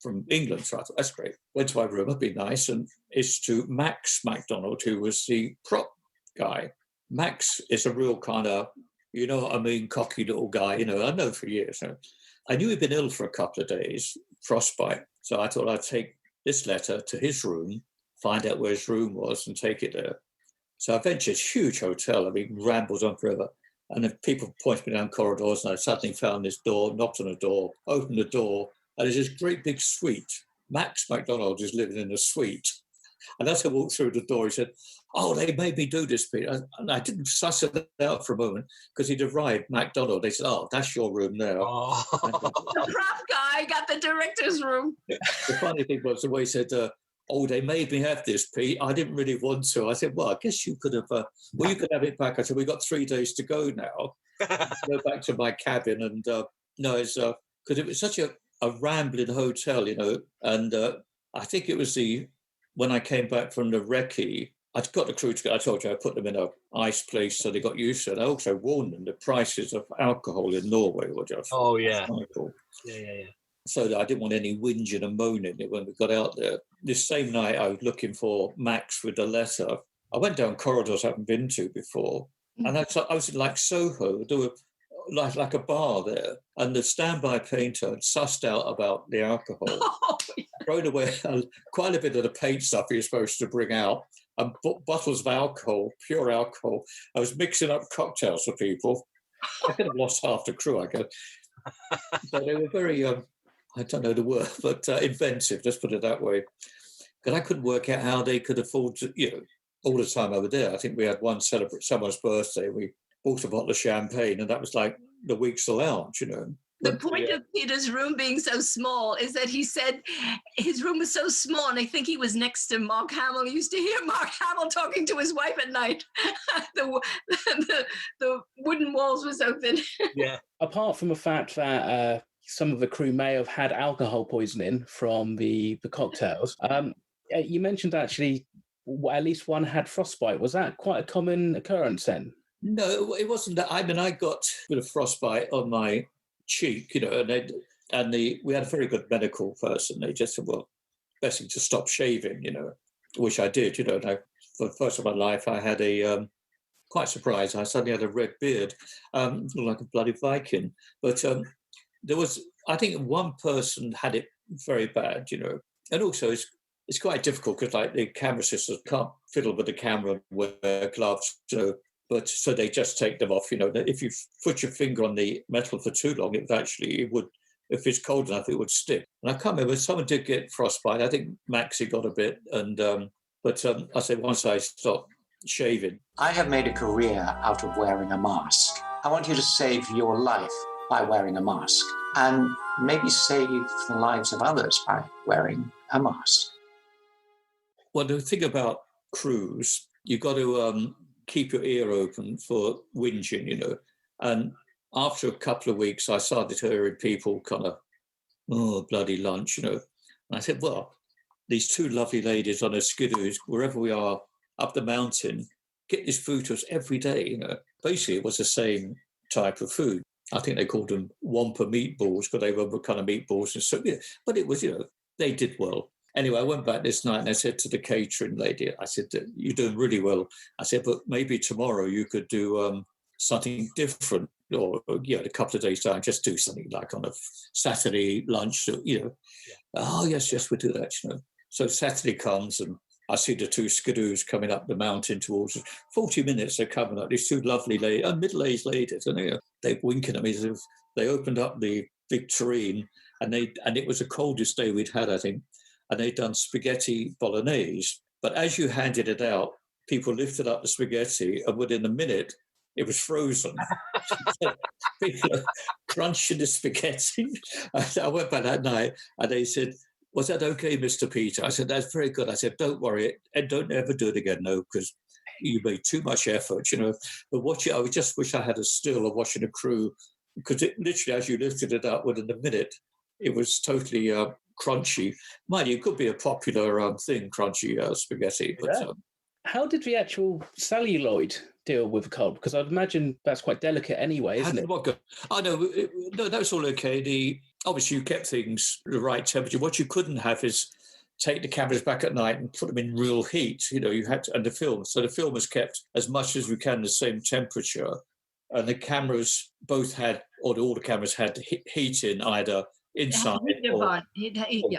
from England." So I thought, that's great. Went to my room, it'd be nice. And it's to Max McDonald, who was the prop guy. Max is a real kind of, cocky little guy, I know for years. I knew he'd been ill for a couple of days, frostbite. So I thought I'd take this letter to his room, find out where his room was and take it there. So I ventured, huge hotel, rambles on forever. And then people pointed me down corridors, and I suddenly found this door, knocked on the door, opened the door, and there's this great big suite. Max McDonald is living in a suite. And as I walked through the door, he said, "Oh, they made me do this, Peter." And I didn't suss it out for a moment because he'd arrived, McDonald. They said, "Oh, that's your room now." Oh. The prop guy got the director's room. The funny thing was the way he said, "Oh, they made me have this, Pete. I didn't really want to." I said, "Well, I guess you could have, you could have it back." I said, "We've got 3 days to go now." Go back to my cabin and, no, it's, because it was such a a rambling hotel, and I think it was when I came back from the recce, I'd got the crew together. I told you I put them in an ice place so they got used to it. I also warned them the prices of alcohol in Norway were just astronomical. Yeah. So that I didn't want any whinging and moaning when we got out there. This same night, I was looking for Max with the letter. I went down corridors I hadn't been to before. And I was in like Soho, there were like a bar there. And the standby painter had sussed out about the alcohol, thrown away quite a bit of the paint stuff he was supposed to bring out, and bottles of alcohol, pure alcohol. I was mixing up cocktails for people. I could have lost half the crew, I guess. So they were very... I don't know the word, but inventive, let's put it that way. Because I couldn't work out how they could afford to, all the time over there. I think we had one celebrate someone's birthday. We bought a bottle of champagne, and that was like the week's allowance, The point of Peter's room being so small is that he said his room was so small, and I think he was next to Mark Hamill. He used to hear Mark Hamill talking to his wife at night. the wooden walls was open. Yeah. Apart from the fact that some of the crew may have had alcohol poisoning from the cocktails, you mentioned actually at least one had frostbite. Was that quite a common occurrence then? No, it wasn't that. I mean, I got a bit of frostbite on my cheek, and we had a very good medical person. They just said, well, best thing to stop shaving, which I did, and for the first of my life, I had quite surprised. I suddenly had a red beard, like a bloody Viking. But there was, I think one person had it very bad, and also it's quite difficult because like the camera sisters can't fiddle with the camera and wear gloves, but so they just take them off. If you put your finger on the metal for too long, it would, if it's cold enough, it would stick. And I can't remember, someone did get frostbite. I think Maxie got a bit, and but I said once I stopped shaving. I have made a career out of wearing a mask. I want you to save your life by wearing a mask, and maybe save the lives of others by wearing a mask. Well, the thing about crews, you've got to keep your ear open for whinging, and after a couple of weeks, I started hearing people kind of, bloody lunch, And I said, well, these two lovely ladies on their skidoos, wherever we are up the mountain, get this food to us every day, Basically, it was the same type of food. I think they called them Wampa meatballs because they were kind of meatballs. And so, but it was, they did well. Anyway, I went back this night and I said to the catering lady, I said, you're doing really well. I said, but maybe tomorrow you could do something different, or, a couple of days time, just do something like on a Saturday lunch, Oh, yes, we'll do that, So Saturday comes and I see the two skidoos coming up the mountain towards us. 40 minutes they're coming up, these two lovely ladies, middle-aged ladies, and they're winking at me as if they opened up the big tureen, and it was the coldest day we'd had, I think, and they'd done spaghetti bolognese. But as you handed it out, people lifted up the spaghetti, and within a minute, it was frozen. People are crunching the spaghetti. I went back that night, and they said, was that okay, Mr. Peter? I said, that's very good. I said, don't worry, and don't ever do it again, no, because you made too much effort, But I just wish I had a still of watching a crew, because it literally, as you lifted it up within a minute, it was totally crunchy. Mind you, it could be a popular thing, crunchy spaghetti. But, yeah. How did the actual celluloid deal with the cold? Because I'd imagine that's quite delicate anyway, isn't it? Oh, no, that's all okay. Obviously, you kept things the right temperature. What you couldn't have is take the cameras back at night and put them in real heat. You had to, and the film. So the film was kept as much as we can the same temperature. And the cameras both had, or all the cameras had heat in either inside or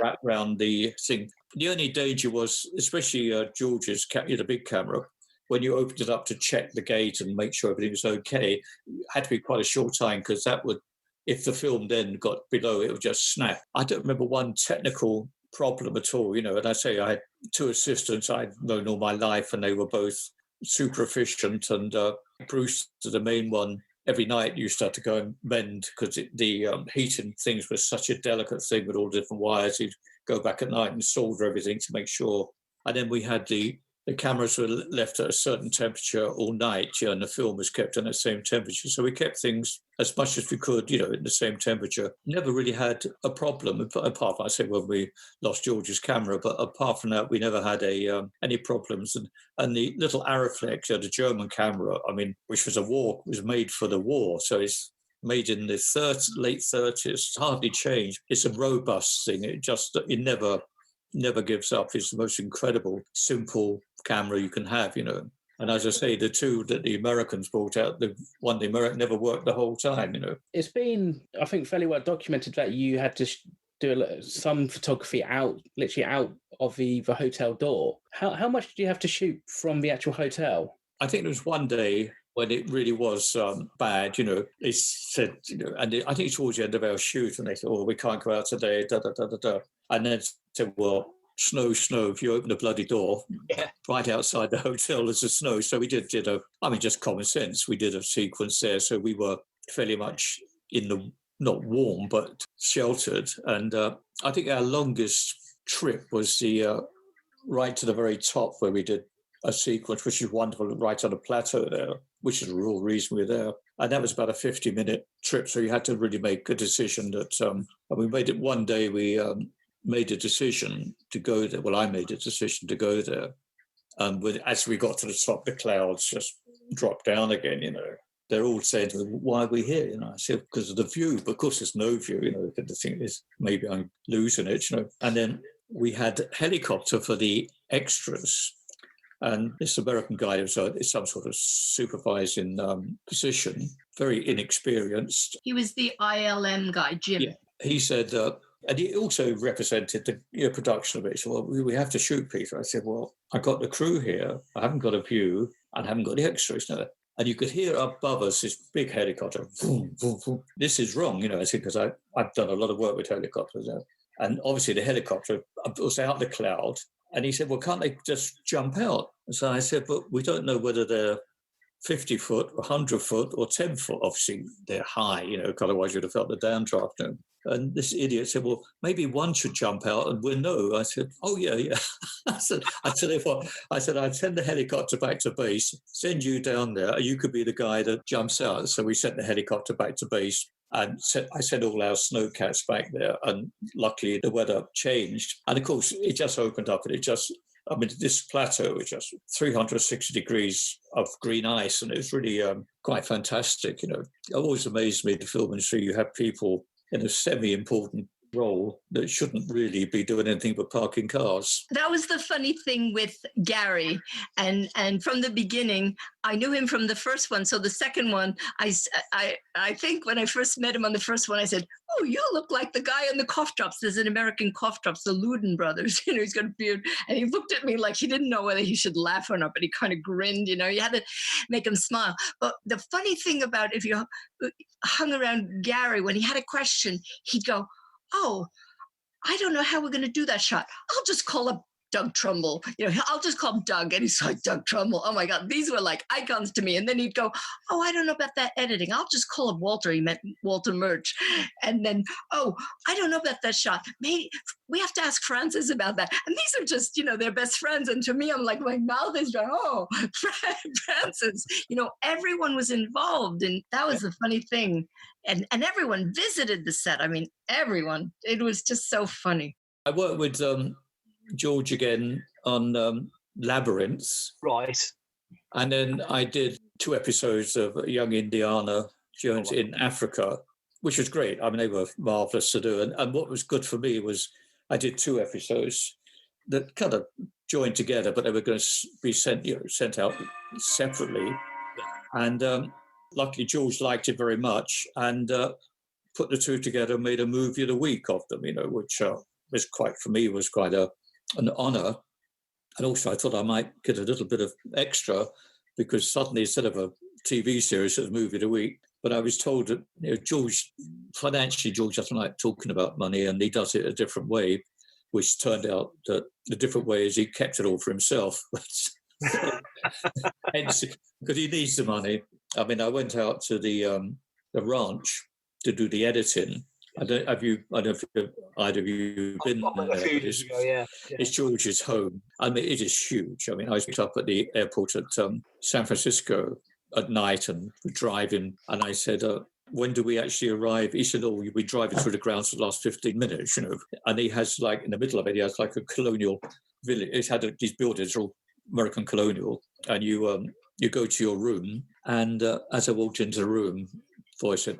wrapped around the thing. The only danger was, especially George's, the big camera, when you opened it up to check the gate and make sure everything was okay, it had to be quite a short time, because that would, if the film then got below, it would just snap. I don't remember one technical problem at all, and I say I had two assistants I'd known all my life, and they were both super efficient, and Bruce, the main one, every night used to have to go and mend, because the heating things was such a delicate thing with all the different wires. He'd go back at night and solder everything to make sure. And then we had the the cameras were left at a certain temperature all night, and the film was kept in the same temperature. So we kept things as much as we could, in the same temperature. Never really had a problem, apart from, I say, when we lost George's camera, but apart from that, we never had any problems. And the little Arriflex, the German camera, which was made for the war, so it's made in the late 30s, it's hardly changed. It's a robust thing. It never gives up. It's the most incredible, simple camera you can have, And as I say, the two that the Americans brought out, the one the American never worked the whole time, It's been, I think, fairly well documented that you had to do some photography literally out of the hotel door. How much did you have to shoot from the actual hotel? I think there was one day when it really was bad, they said, and I think towards the end of our shoot, and they said, we can't go out today, da-da-da-da-da. And then said, well, snow, if you open the bloody door, right outside the hotel there's a snow. So we did just common sense. We did a sequence there. So we were fairly much in the, not warm, but sheltered. And I think our longest trip was the right to the very top where we did a sequence, which is wonderful, right on a plateau there, which is the real reason we're there. And that was about a 50-minute trip. So you had to really make a decision that, and we made it one day, we made a decision to go there. Well, I made a decision to go there. And as we got to the top, the clouds just dropped down again, They're all saying, why are we here? I said, because of the view. But of course, there's no view, The thing is, maybe I'm losing it, And then we had helicopter for the extras. And this American guy was some sort of supervising position, very inexperienced. He was the ILM guy, Jim. Yeah. He said, and he also represented the production of it. So, we have to shoot, Peter. I said, well, I got the crew here. I haven't got a view and I haven't got the extras now. And you could hear above us this big helicopter. Boom, boom, boom. This is wrong, I said, because I've done a lot of work with helicopters now. And obviously the helicopter was out the cloud. And he said, well, can't they just jump out? And so I said, but we don't know whether they're 50 foot, 100 foot, or 10 foot. Obviously, they're high, otherwise you'd have felt the downdraft. And this idiot said, well, maybe one should jump out and we'll know. I said, oh, yeah. I said, I'd send the helicopter back to base, send you down there. You could be the guy that jumps out. So we sent the helicopter back to base. And I sent all our snowcats back there, and luckily the weather changed. And of course, it just opened up, and this plateau was just 360 degrees of green ice, and it was really quite fantastic. It always amazed me, the film industry, you have people in a semi-important role that shouldn't really be doing anything but parking cars. That was the funny thing with Gary, and from the beginning I knew him from the first one. So the second one, I think when I first met him on the first one, I said, oh, you look like the guy in the cough drops. There's an American cough drops, the Luden brothers. He's got a beard, and he looked at me like he didn't know whether he should laugh or not, but he kind of grinned. You had to make him smile. But the funny thing about, if you hung around Gary, when he had a question, he'd go, oh, I don't know how we're going to do that shot. I'll just call up Doug Trumbull. I'll just call him Doug. And he's like, Doug Trumbull. Oh, my God. These were like icons to me. And then he'd go, oh, I don't know about that editing. I'll just call up Walter. He meant Walter Murch. And then, oh, I don't know about that shot. Maybe we have to ask Francis about that. And these are just, they're best friends. And to me, I'm like, my mouth is dry. Oh, Francis. Everyone was involved. And that was the funny thing. And everyone visited the set. Everyone. It was just so funny. I worked with George again on Labyrinth. Right. And then I did 2 episodes of Young Indiana Jones in Africa, which was great. They were marvellous to do. And what was good for me was I did 2 episodes that kind of joined together, but they were going to be sent out separately. And luckily, George liked it very much and put the 2 together and made a movie of the week of them, which was quite an honour. And also I thought I might get a little bit of extra, because suddenly, instead of a TV series, it was a movie of the week. But I was told that George doesn't like talking about money, and he does it a different way, which turned out that the different way is he kept it all for himself. Hence, because he needs the money. I went out to the ranch to do the editing, I don't know if either of you been there. A few years ago, yeah. It's George's home. I mean, it is huge. I mean, I was picked up at the airport at San Francisco at night and driving, and I said, when do we actually arrive? He said, we'll be driving through the grounds for the last 15 minutes, And he has, like, in the middle of it, he has like a colonial village. It's had these buildings are all American colonial, and you go to your room, and as I walked into the room, voice said,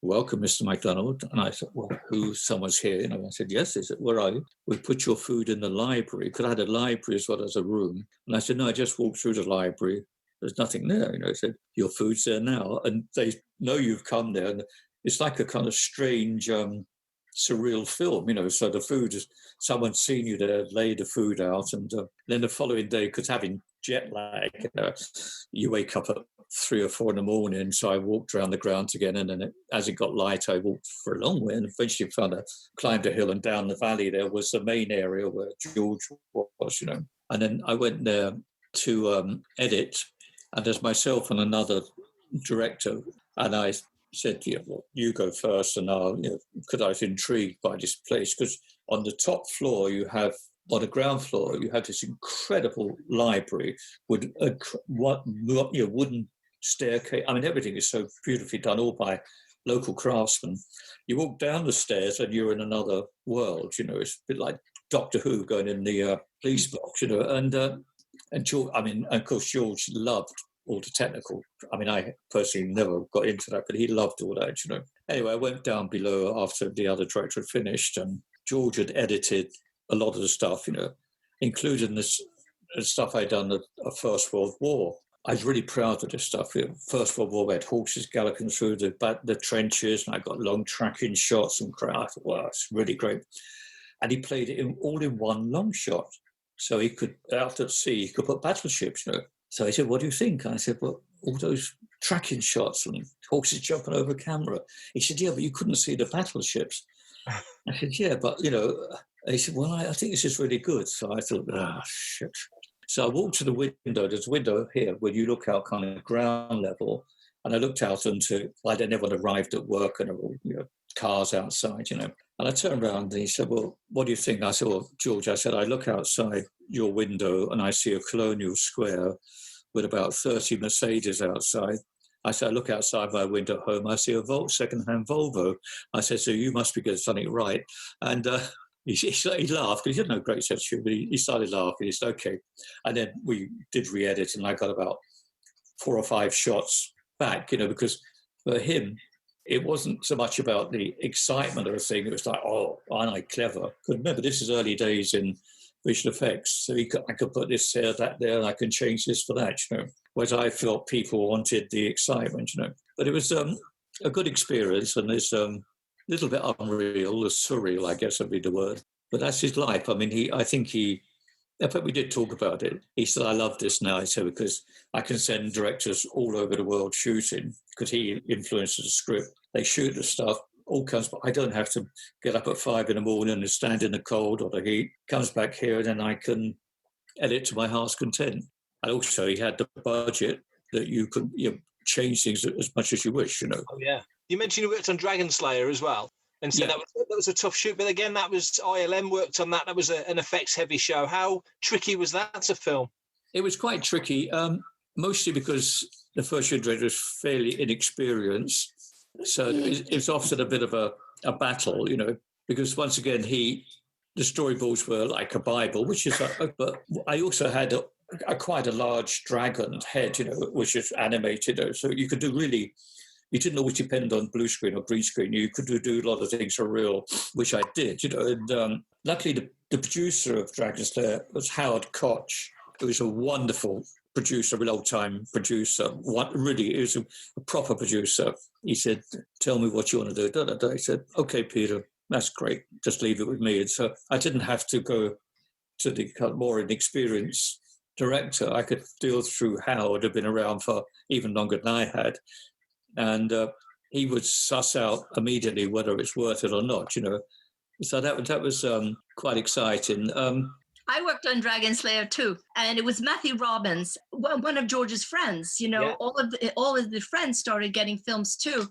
welcome, Mr. MacDonald. And I said, well, someone's here? I said, yes. He said, where are you? We put your food in the library, because I had a library as well as a room. And I said, no, I just walked through the library. There's nothing there. I said, your food's there now. And they know you've come there. And it's like a kind of strange, surreal film, So the food is, someone's seen you there, laid the food out. And then the following day, because having jet lag, you wake up at 3 or 4 in the morning. So I walked around the grounds again. And then as it got light, I walked for a long way and eventually climbed a hill, and down the valley there was the main area where George was, And then I went there to edit. And there's myself and another director. And I said, you go first. And because I was intrigued by this place, because on the top floor, on the ground floor, you have this incredible library with a wooden staircase. I mean, everything is so beautifully done, all by local craftsmen. You walk down the stairs and you're in another world, It's a bit like Doctor Who going in the police box, And George, of course, George loved all the technical. I mean, I personally never got into that, but he loved all that, Anyway, I went down below after the other director had finished, and George had edited a lot of the stuff, including the stuff I'd done at First World War. I was really proud of this stuff. First World War, we had horses galloping through the trenches, and I got long tracking shots and crowd. I thought, wow, it's really great. And he played it all in one long shot. So he could, out at sea, he could put battleships, So he said, what do you think? And I said, well, all those tracking shots and horses jumping over camera. He said, yeah, but you couldn't see the battleships. I said, yeah, but, he said, well, I think this is really good. So I thought, shit. So I walked to the window. There's a window here where you look out kind of ground level. And I looked out into, like, everyone arrived at work and cars outside, And I turned around and he said, well, what do you think? I said, well, George, I look outside your window and I see a colonial square with about 30 Mercedes outside. I said, I look outside my window at home, I see a second-hand Volvo. I said, so you must be getting something right. And he laughed, because he had no great sense of humor, but he started laughing. He said, okay. And then we did re-edit, and I got about 4 or 5 shots back, because for him, it wasn't so much about the excitement of the thing. It was like, oh, aren't I clever? Because remember, this is early days in visual effects. So I could put this there, that there, and I can change this for that, Whereas I felt people wanted the excitement, But it was a good experience, and it's a little bit unreal, or surreal, I guess would be the word. But that's his life. I mean, in fact, we did talk about it. He said, I love this now, he said, because I can send directors all over the world shooting, because he influences the script. They shoot the stuff, all comes, but I don't have to get up at 5 in the morning and stand in the cold or the heat. Comes back here, and then I can edit to my heart's content. And also, he had the budget that you could change things as much as you wish, Oh, yeah. You mentioned you worked on Dragon Slayer as well. And so that was a tough shoot. But again, that was ILM worked on that. That was an effects-heavy show. How tricky was that to film? It was quite tricky, mostly because the first year director was fairly inexperienced. So it was often a bit of a battle, because once again, the storyboards were like a Bible, which is, but I also had quite a large dragon head, which is animated. So you could do really... You didn't always depend on blue screen or green screen. You could do a lot of things for real, which I did, And luckily, the producer of Dragon Slayer was Howard Koch, who was a wonderful producer, an old-time producer. Really, he was a proper producer. He said, tell me what you want to do. I said, okay, Peter, that's great. Just leave it with me. And so I didn't have to go to the more inexperienced director. I could deal through Howard, had been around for even longer than I had. And he would suss out immediately whether it's worth it or not, So that was quite exciting. I worked on Dragon Slayer too, and it was Matthew Robbins, one of George's friends. All of the friends started getting films too.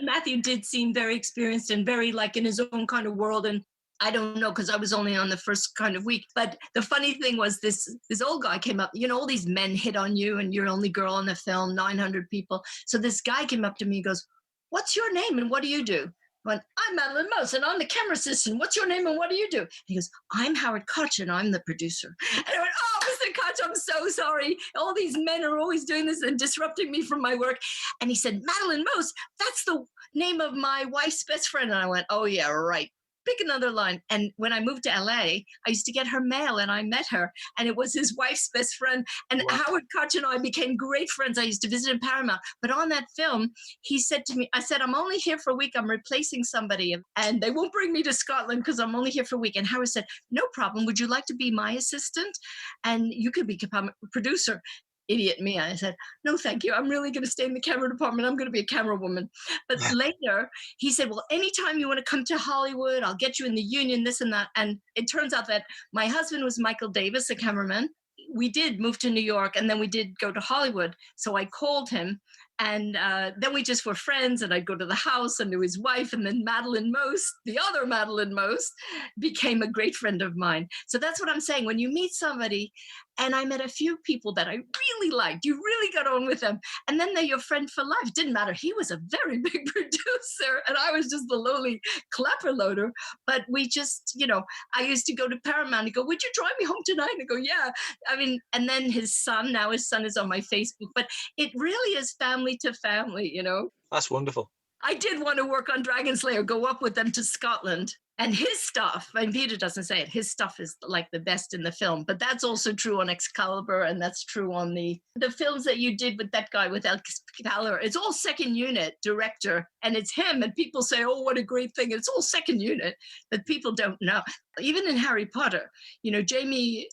Matthew did seem very experienced and very like in his own kind of world. And I don't know, because I was only on the first kind of week. But the funny thing was this old guy came up, you know, all these men hit on you and you're the only girl in the film, 900 people. So this guy came up to me and goes, "What's your name and what do you do?" I went, "I'm Madeline Mouse and I'm the camera assistant. What's your name and what do you do?" And he goes, "I'm Howard Koch and I'm the producer." And I went, "Oh, Mr. Koch, I'm so sorry. All these men are always doing this and disrupting me from my work." And he said, "Madeline Mouse, that's the name of my wife's best friend." And I went, "Oh yeah, right. Pick another line." And when I moved to LA, I used to get her mail and I met her and it was his wife's best friend. And wow. Howard Koch and I became great friends. I used to visit in Paramount. But on that film, he said to me, I said, "I'm only here for a week. I'm replacing somebody and they won't bring me to Scotland because I'm only here for a week." And Howard said, "No problem. Would you like to be my assistant? And you could become a producer." Idiot me. I said, "No, thank you. I'm really going to stay in the camera department. I'm going to be a camera woman." But later he said, "Well, anytime you want to come to Hollywood, I'll get you in the union, this and that." And it turns out that my husband was Michael Davis, a cameraman. We did move to New York and then we did go to Hollywood. So I called him and then we just were friends and I'd go to the house and to his wife. And then Madeline Most, the other Madeline Most, became a great friend of mine. So that's what I'm saying. When you meet somebody, and I met a few people that I really liked, you really got on with them. And then they're your friend for life. It didn't matter. He was a very big producer and I was just the lowly clapper loader. But we just, you know, I used to go to Paramount and go, "Would you drive me home tonight?" And go, "Yeah." I mean, and then his son is on my Facebook. But it really is family to family, you know. That's wonderful. I did want to work on Dragon Slayer, go up with them to Scotland. And his stuff, and Peter doesn't say it, his stuff is like the best in the film. But that's also true on Excalibur, and that's true on the films that you did with that guy with Excalibur. It's all second unit director, and it's him. And people say, "Oh, what a great thing." It's all second unit, but people don't know. Even in Harry Potter, you know, Jamie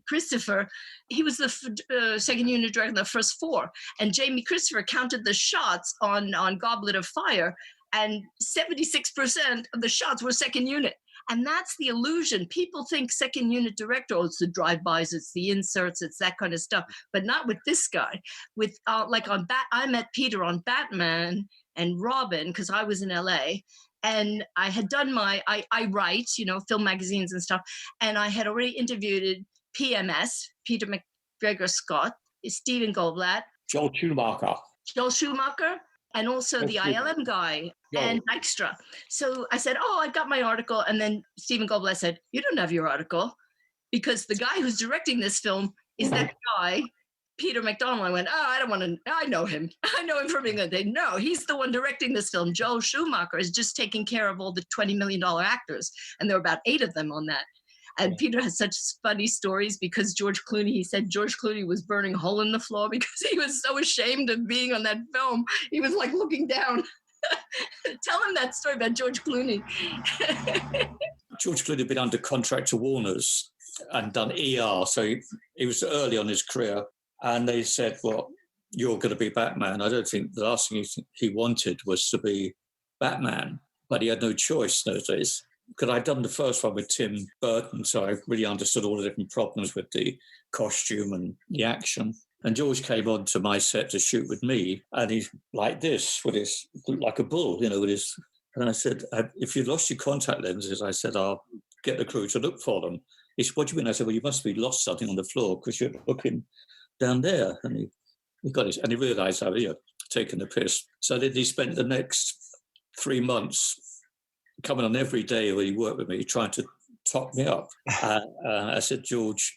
Christopher, he was the second unit director in the first 4. And Jamie Christopher counted the shots on Goblet of Fire. And 76% of the shots were second unit. And that's the illusion. People think second unit director, it's the drive-bys, it's the inserts, it's that kind of stuff. But not with this guy. With I met Peter on Batman and Robin because I was in LA. And I had done I write, you know, film magazines and stuff. And I had already interviewed PMS, Peter McGregor Scott, Stephen Goldblatt. Joel Schumacher. And also the ILM guy and Dykstra. So I said, "Oh, I've got my article." And then Stephen Goldblatt said, "You don't have your article because the guy who's directing this film is that guy, Peter McDonald." I went, "Oh, I don't want to, I know him. I know him from England." They know he's the one directing this film. Joel Schumacher is just taking care of all the $20 million actors. And there were about 8 of them on that. And Peter has such funny stories because he said George Clooney was burning a hole in the floor because he was so ashamed of being on that film. He was like looking down. Tell him that story about George Clooney. George Clooney had been under contract to Warner's and done ER. So he was early on his career. And they said, "Well, you're going to be Batman." I don't think the last thing he wanted was to be Batman, but he had no choice in those days. Because I'd done the first one with Tim Burton, so I really understood all the different problems with the costume and the action. And George came on to my set to shoot with me, and he's like this, with his, like a bull, you know, with his... And I said, "If you've lost your contact lenses," I said, "I'll get the crew to look for them." He said, "What do you mean?" I said, "Well, you must have lost something on the floor because you're looking down there." And he got it, and he realised I was taking the piss. So then he spent the next 3 months coming on every day when he worked with me, trying to top me up. I said, "George,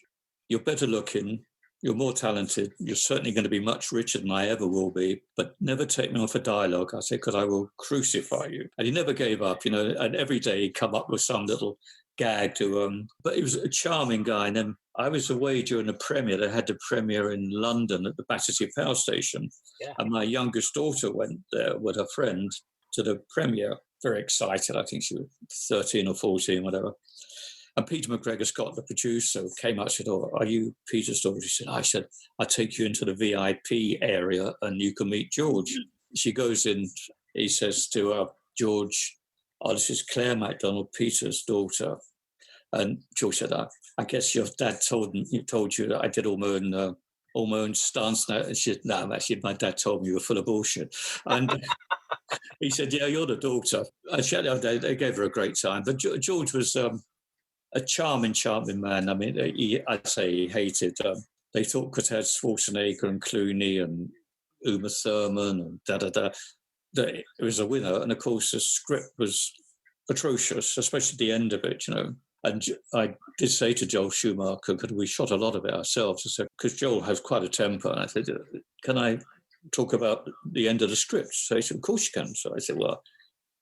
you're better looking, you're more talented, you're certainly going to be much richer than I ever will be, but never take me on for dialogue." I said, "because I will crucify you." And he never gave up, you know, and every day he'd come up with some little gag to... But he was a charming guy. And then I was away during the premiere. They had the premiere in London at the Battersea Power Station. Yeah. And my youngest daughter went there with her friend to the premiere. Very excited. I think she was 13 or 14, whatever. And Peter McGregor Scott, the producer, came up and said, "Oh, are you Peter's daughter?" I said, "I'll take you into the VIP area and you can meet George." She goes in, he says to George, "Oh, this is Claire MacDonald, Peter's daughter." And George said, "I guess your dad told you that I did all my own stunts." And she said, "No, actually, my dad told me you were full of bullshit." And He said, "Yeah, you're the daughter." They gave her a great time. But George was a charming man. I mean, I'd say he hated. They thought because it had Schwarzenegger and Clooney and Uma Thurman and that it was a winner. And of course, the script was atrocious, especially the end of it. And I did say to Joel Schumacher, because we shot a lot of it ourselves, I said, because Joel has quite a temper, and I said, "Can I talk about the end of the script?" So he said, "Of course you can." So I said, "Well,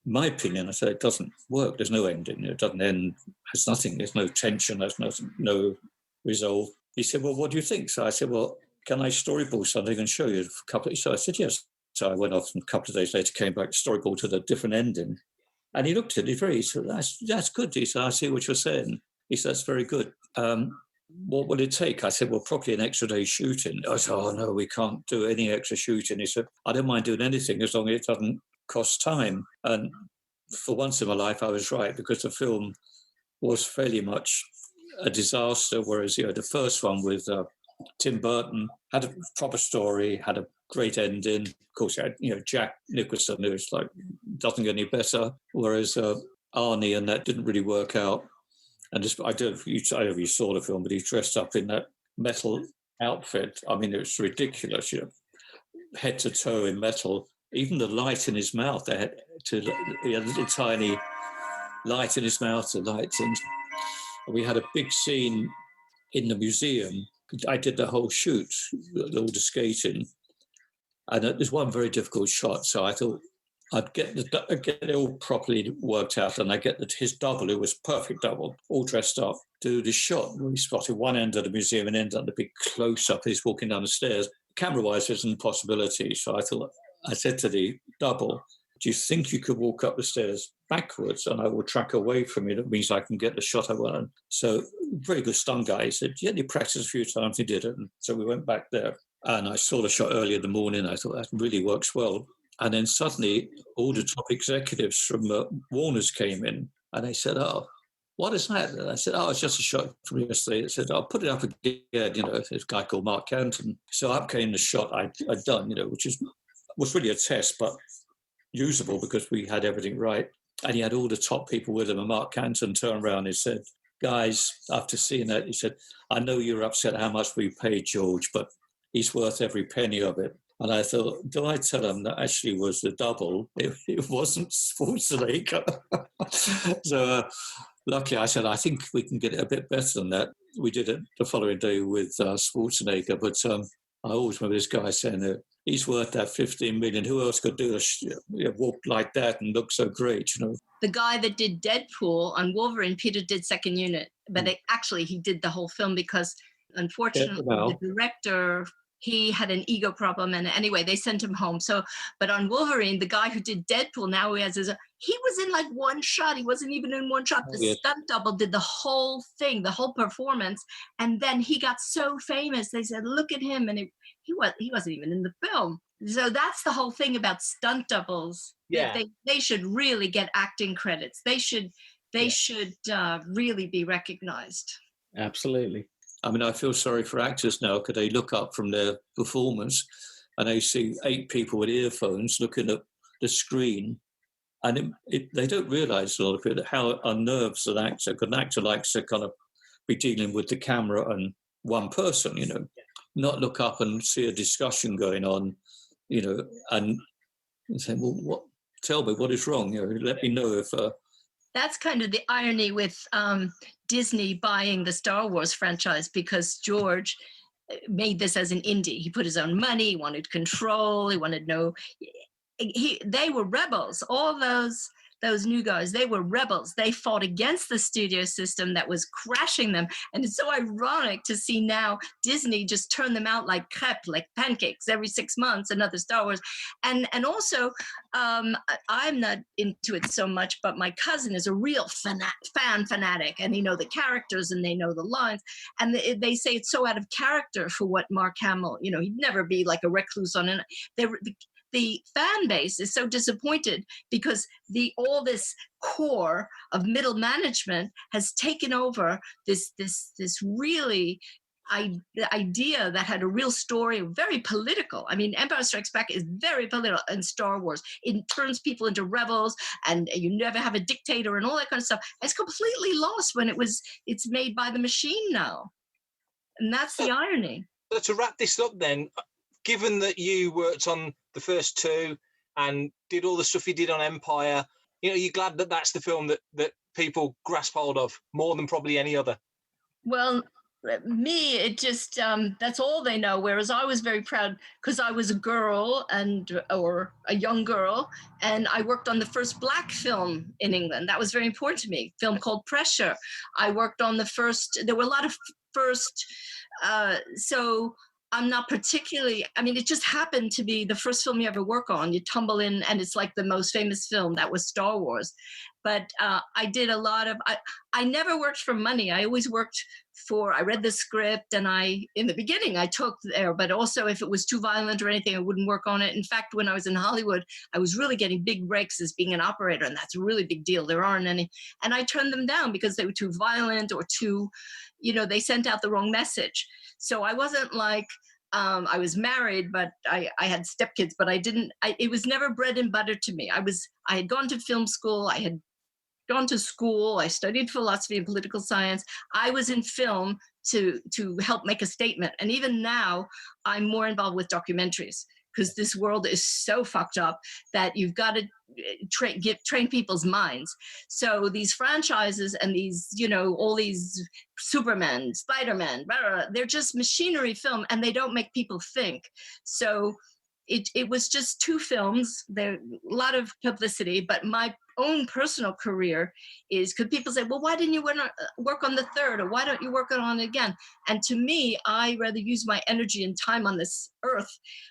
my opinion," I said, "it doesn't work. There's no ending. It doesn't end. Has nothing. There's no tension. There's no resolve." He said, "Well, what do you think?" So I said, "Well, can I storyboard something and show you a couple?" So I said, "Yes." So I went off, and a couple of days later came back, storyboarded a different ending. And he looked at it, he said, that's good. He said, "I see what you're saying." He said, "That's very good. What will it take?" I said, "Well, probably an extra day shooting." I said, "Oh, no, we can't do any extra shooting." He said, "I don't mind doing anything as long as it doesn't cost time." And for once in my life, I was right, because the film was fairly much a disaster, whereas the first one with Tim Burton had a proper story, had a great ending. Of course, you had Jack Nicholson, who was like, doesn't get any better, whereas Arnie and that didn't really work out. And I don't know if you saw the film, but he dressed up in that metal outfit. I mean, it was ridiculous, head to toe in metal. Even the light in his mouth, he had a little tiny light in his mouth, the lights. And we had a big scene in the museum. I did the whole shoot, all the skating. And there's one very difficult shot. So I thought I'd get it all properly worked out, and I get his double, who was perfect double, all dressed up, do the shot. We spotted one end of the museum and ended up the big close-up. He's walking down the stairs. Camera-wise, there's an impossibility. So I said to the double, "Do you think you could walk up the stairs backwards and I will track away from you? That means I can get the shot I want." So very good stunt guy. He said, "Yeah, you practiced a few times." He did it. And so we went back there. And I saw the shot earlier in the morning. I thought, that really works well. And then suddenly all the top executives from Warner's came in, and they said, "Oh, what is that?" And I said, "Oh, it's just a shot from yesterday." They said, "I'll put it up again." This guy called Mark Canton. So up came the shot I'd done, which was really a test, but usable because we had everything right. And he had all the top people with him. And Mark Canton turned around and said, "Guys, after seeing that," he said, "I know you're upset how much we paid George, but he's worth every penny of it." And I thought, do I tell him that actually was the double? It wasn't Schwarzenegger. So lucky, I said, "I think we can get it a bit better than that." We did it the following day with Schwarzenegger. But I always remember this guy saying that he's worth that 15 million. Who else could do a walk like that and look so great, The guy that did Deadpool on Wolverine, Peter, did second unit. But actually, he did the whole film because, unfortunately, the director, he had an ego problem, and anyway, they sent him home. So, but on Wolverine, the guy who did Deadpool, now he was in like one shot. He wasn't even in one shot. The stunt double did the whole thing, the whole performance, and then he got so famous. They said, "Look at him," and he wasn't even in the film. So that's the whole thing about stunt doubles. Yeah, they should really get acting credits. They should really be recognized. Absolutely. I mean, I feel sorry for actors now because they look up from their performance and they see 8 people with earphones looking at the screen, and they don't realise, a lot of people, how unnerves an actor, because an actor likes to kind of be dealing with the camera and one person, not look up and see a discussion going on, and say, "Well, tell me what is wrong, let me know if..." That's kind of the irony with Disney buying the Star Wars franchise, because George made this as an indie. He put his own money, he wanted control, he wanted they were rebels. All those new guys, they were rebels. They fought against the studio system that was crashing them. And it's so ironic to see now Disney just turn them out like crêpes, like pancakes, every 6 months, another Star Wars. And also, I'm not into it so much, but my cousin is a real fanatic, and they know the characters and they know the lines. And they say it's so out of character for what Mark Hamill, he'd never be like a recluse on it. The fan base is so disappointed because all this core of middle management has taken over this really the idea that had a real story, very political. I mean, Empire Strikes Back is very political, and Star Wars, it turns people into rebels, and you never have a dictator and all that kind of stuff. It's completely lost when it's made by the machine now. And that's the irony. So to wrap this up then, given that you worked on the first two and did all the stuff you did on Empire, you're glad that that's the film that people grasp hold of more than probably any other? Well, me, it just, that's all they know. Whereas I was very proud because I was a girl or a young girl, and I worked on the first Black film in England. That was very important to me, a film called Pressure. I worked on there were a lot of first, so I'm not particularly, it just happened to be the first film you ever work on. You tumble in and it's like the most famous film. That was Star Wars. But I did a lot of, I never worked for money. I always worked I read the script, and in the beginning I took there, but also if it was too violent or anything, I wouldn't work on it. In fact, when I was in Hollywood, I was really getting big breaks as being an operator, and that's a really big deal. There aren't any. And I turned them down because they were too violent or too, they sent out the wrong message. So I wasn't like, I was married, but I had stepkids, but it was never bread and butter to me. I had gone to film school. I had gone to school. I studied philosophy and political science. I was in film to help make a statement. And even now, I'm more involved with documentaries because this world is so fucked up that you've got to train people's minds. So these franchises and these, all these Superman, Spider-Man, blah, blah, blah, they're just machinery film, and they don't make people think. So it was just two films. There a lot of publicity, but my own personal career is, because people say, well, why didn't you work on the third, or why don't you work on it again? And to me, I rather use my energy and time on this earth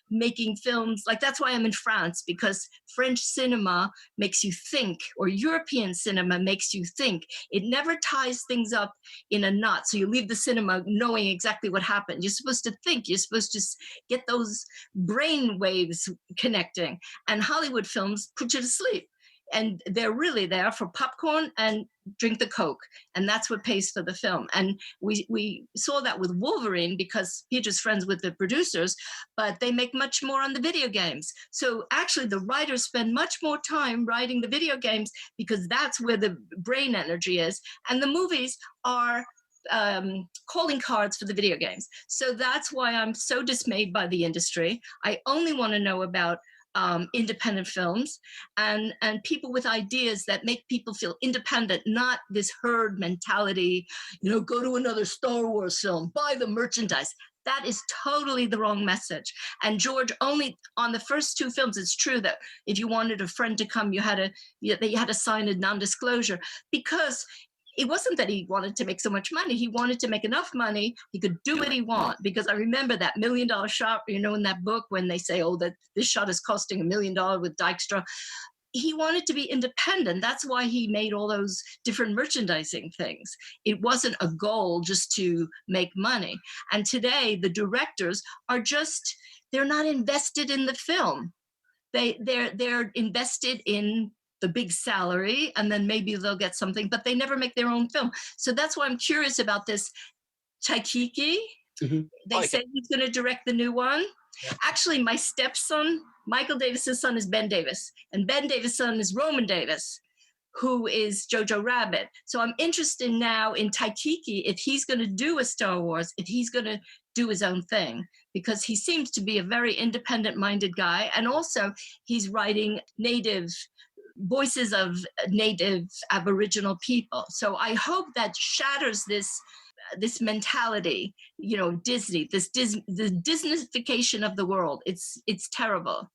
making films. Like, that's why I'm in France, because French cinema makes you think, or European cinema makes you think. It never ties things up in a knot, so you leave the cinema knowing exactly what happened. You're supposed to think. You're supposed to get those brain waves connecting. And Hollywood films put you to sleep. And they're really there for popcorn and drink the Coke. And that's what pays for the film. And we saw that with Wolverine, because Peter's friends with the producers, but they make much more on the video games. So actually the writers spend much more time writing the video games, because that's where the brain energy is. And the movies are calling cards for the video games. So that's why I'm so dismayed by the industry. I only want to know about independent films and people with ideas that make people feel independent, not this herd mentality, go to another Star Wars film, buy the merchandise. That is totally the wrong message. And George, only on the first two films, it's true that if you wanted a friend to come, you had to sign a non-disclosure, because it wasn't that he wanted to make so much money. He wanted to make enough money he could do what he want. Because I remember that $1 million shot, in that book when they say, that this shot is costing $1 million with Dykstra. He wanted to be independent. That's why he made all those different merchandising things. It wasn't a goal just to make money. And today the directors are they're not invested in the film. They're invested in the big salary, and then maybe they'll get something, but they never make their own film. So that's why I'm curious about this Taiki. Mm-hmm. They say he's going to direct the new one. Yeah. Actually, my stepson, Michael Davis's son, is Ben Davis, and Ben Davis' son is Roman Davis, who is Jojo Rabbit. So I'm interested now in Taiki, if he's going to do a Star Wars, if he's going to do his own thing, because he seems to be a very independent-minded guy, and also he's writing voices of native Aboriginal people. So I hope that shatters this mentality, Disney, the Disneyfication of the world. It's terrible.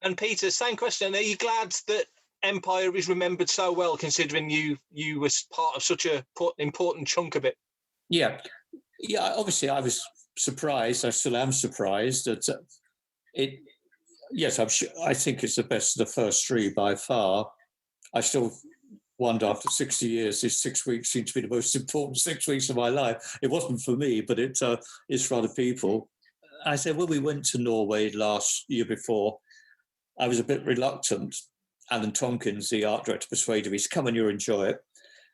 And Peter, same question. Are you glad that Empire is remembered so well, considering you was part of such a important chunk of it? Yeah. Obviously, I was surprised. I still am surprised that it. Yes, I'm sure. I think it's the best of the first three by far. I still wonder, after 60 years, this 6 weeks seems to be the most important 6 weeks of my life. It wasn't for me, but it is for other people. I said, when we went to Norway year before, I was a bit reluctant. Alan Tompkins, the art director, persuaded me to come and you'll enjoy it.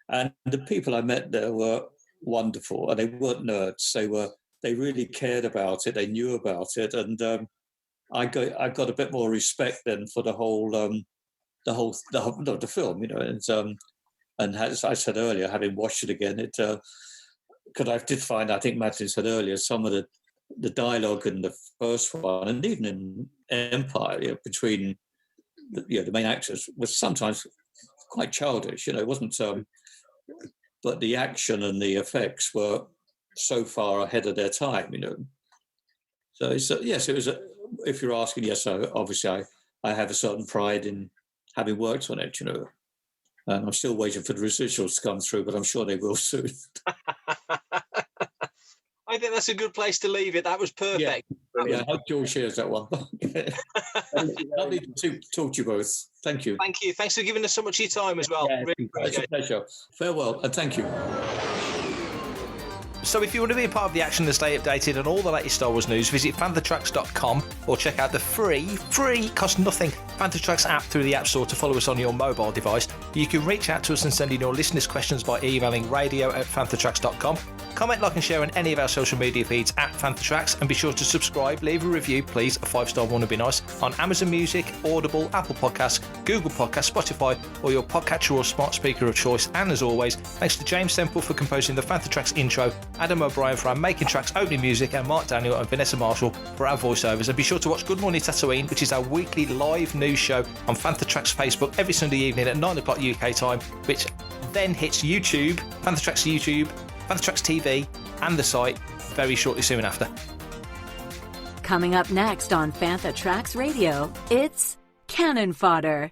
And the people I met there were wonderful, and they weren't nerds. They really cared about it. They knew about it, and I got a bit more respect then for the film, and as I said earlier, having watched it again, because I did find, I think Madeline said earlier, some of the dialogue in the first one, and even in Empire, between the main actors, was sometimes quite childish. It wasn't, but the action and the effects were so far ahead of their time. So yes, it was. If you're asking, yes, obviously I have a certain pride in having worked on it. And I'm still waiting for the residuals to come through, but I'm sure they will soon. I think that's a good place to leave it. That was perfect. Yeah, I hope George shares that one. Lovely to talk to you both. Thank you. Thank you. Thanks for giving us so much of your time as well. Yeah, really It's a pleasure. Farewell, and thank you. So if you want to be a part of the action and stay updated on all the latest Star Wars news, visit fanthatracks.com or check out the free, cost nothing, Fanthatracks app through the App Store to follow us on your mobile device. You can reach out to us and send in your listeners' questions by emailing radio@fanthatracks.com. Comment, like and share on any of our social media feeds @Fanthatracks, and be sure to subscribe, leave a review, please, a 5-star one would be nice, on Amazon Music, Audible, Apple Podcasts, Google Podcasts, Spotify, or your podcatcher or smart speaker of choice. And as always, thanks to James Semple for composing the Fanthatracks intro, Adam O'Brien for our Making Tracks opening music, and Mark Daniel and Vanessa Marshall for our voiceovers. And be sure to watch Good Morning Tatooine, which is our weekly live news show on Fanthatracks Facebook every Sunday evening at 9 o'clock UK time, which then hits YouTube, Fanthatracks YouTube, Fanthatracks TV, and the site very shortly soon after. Coming up next on Fanthatracks Radio, it's Cannon Fodder.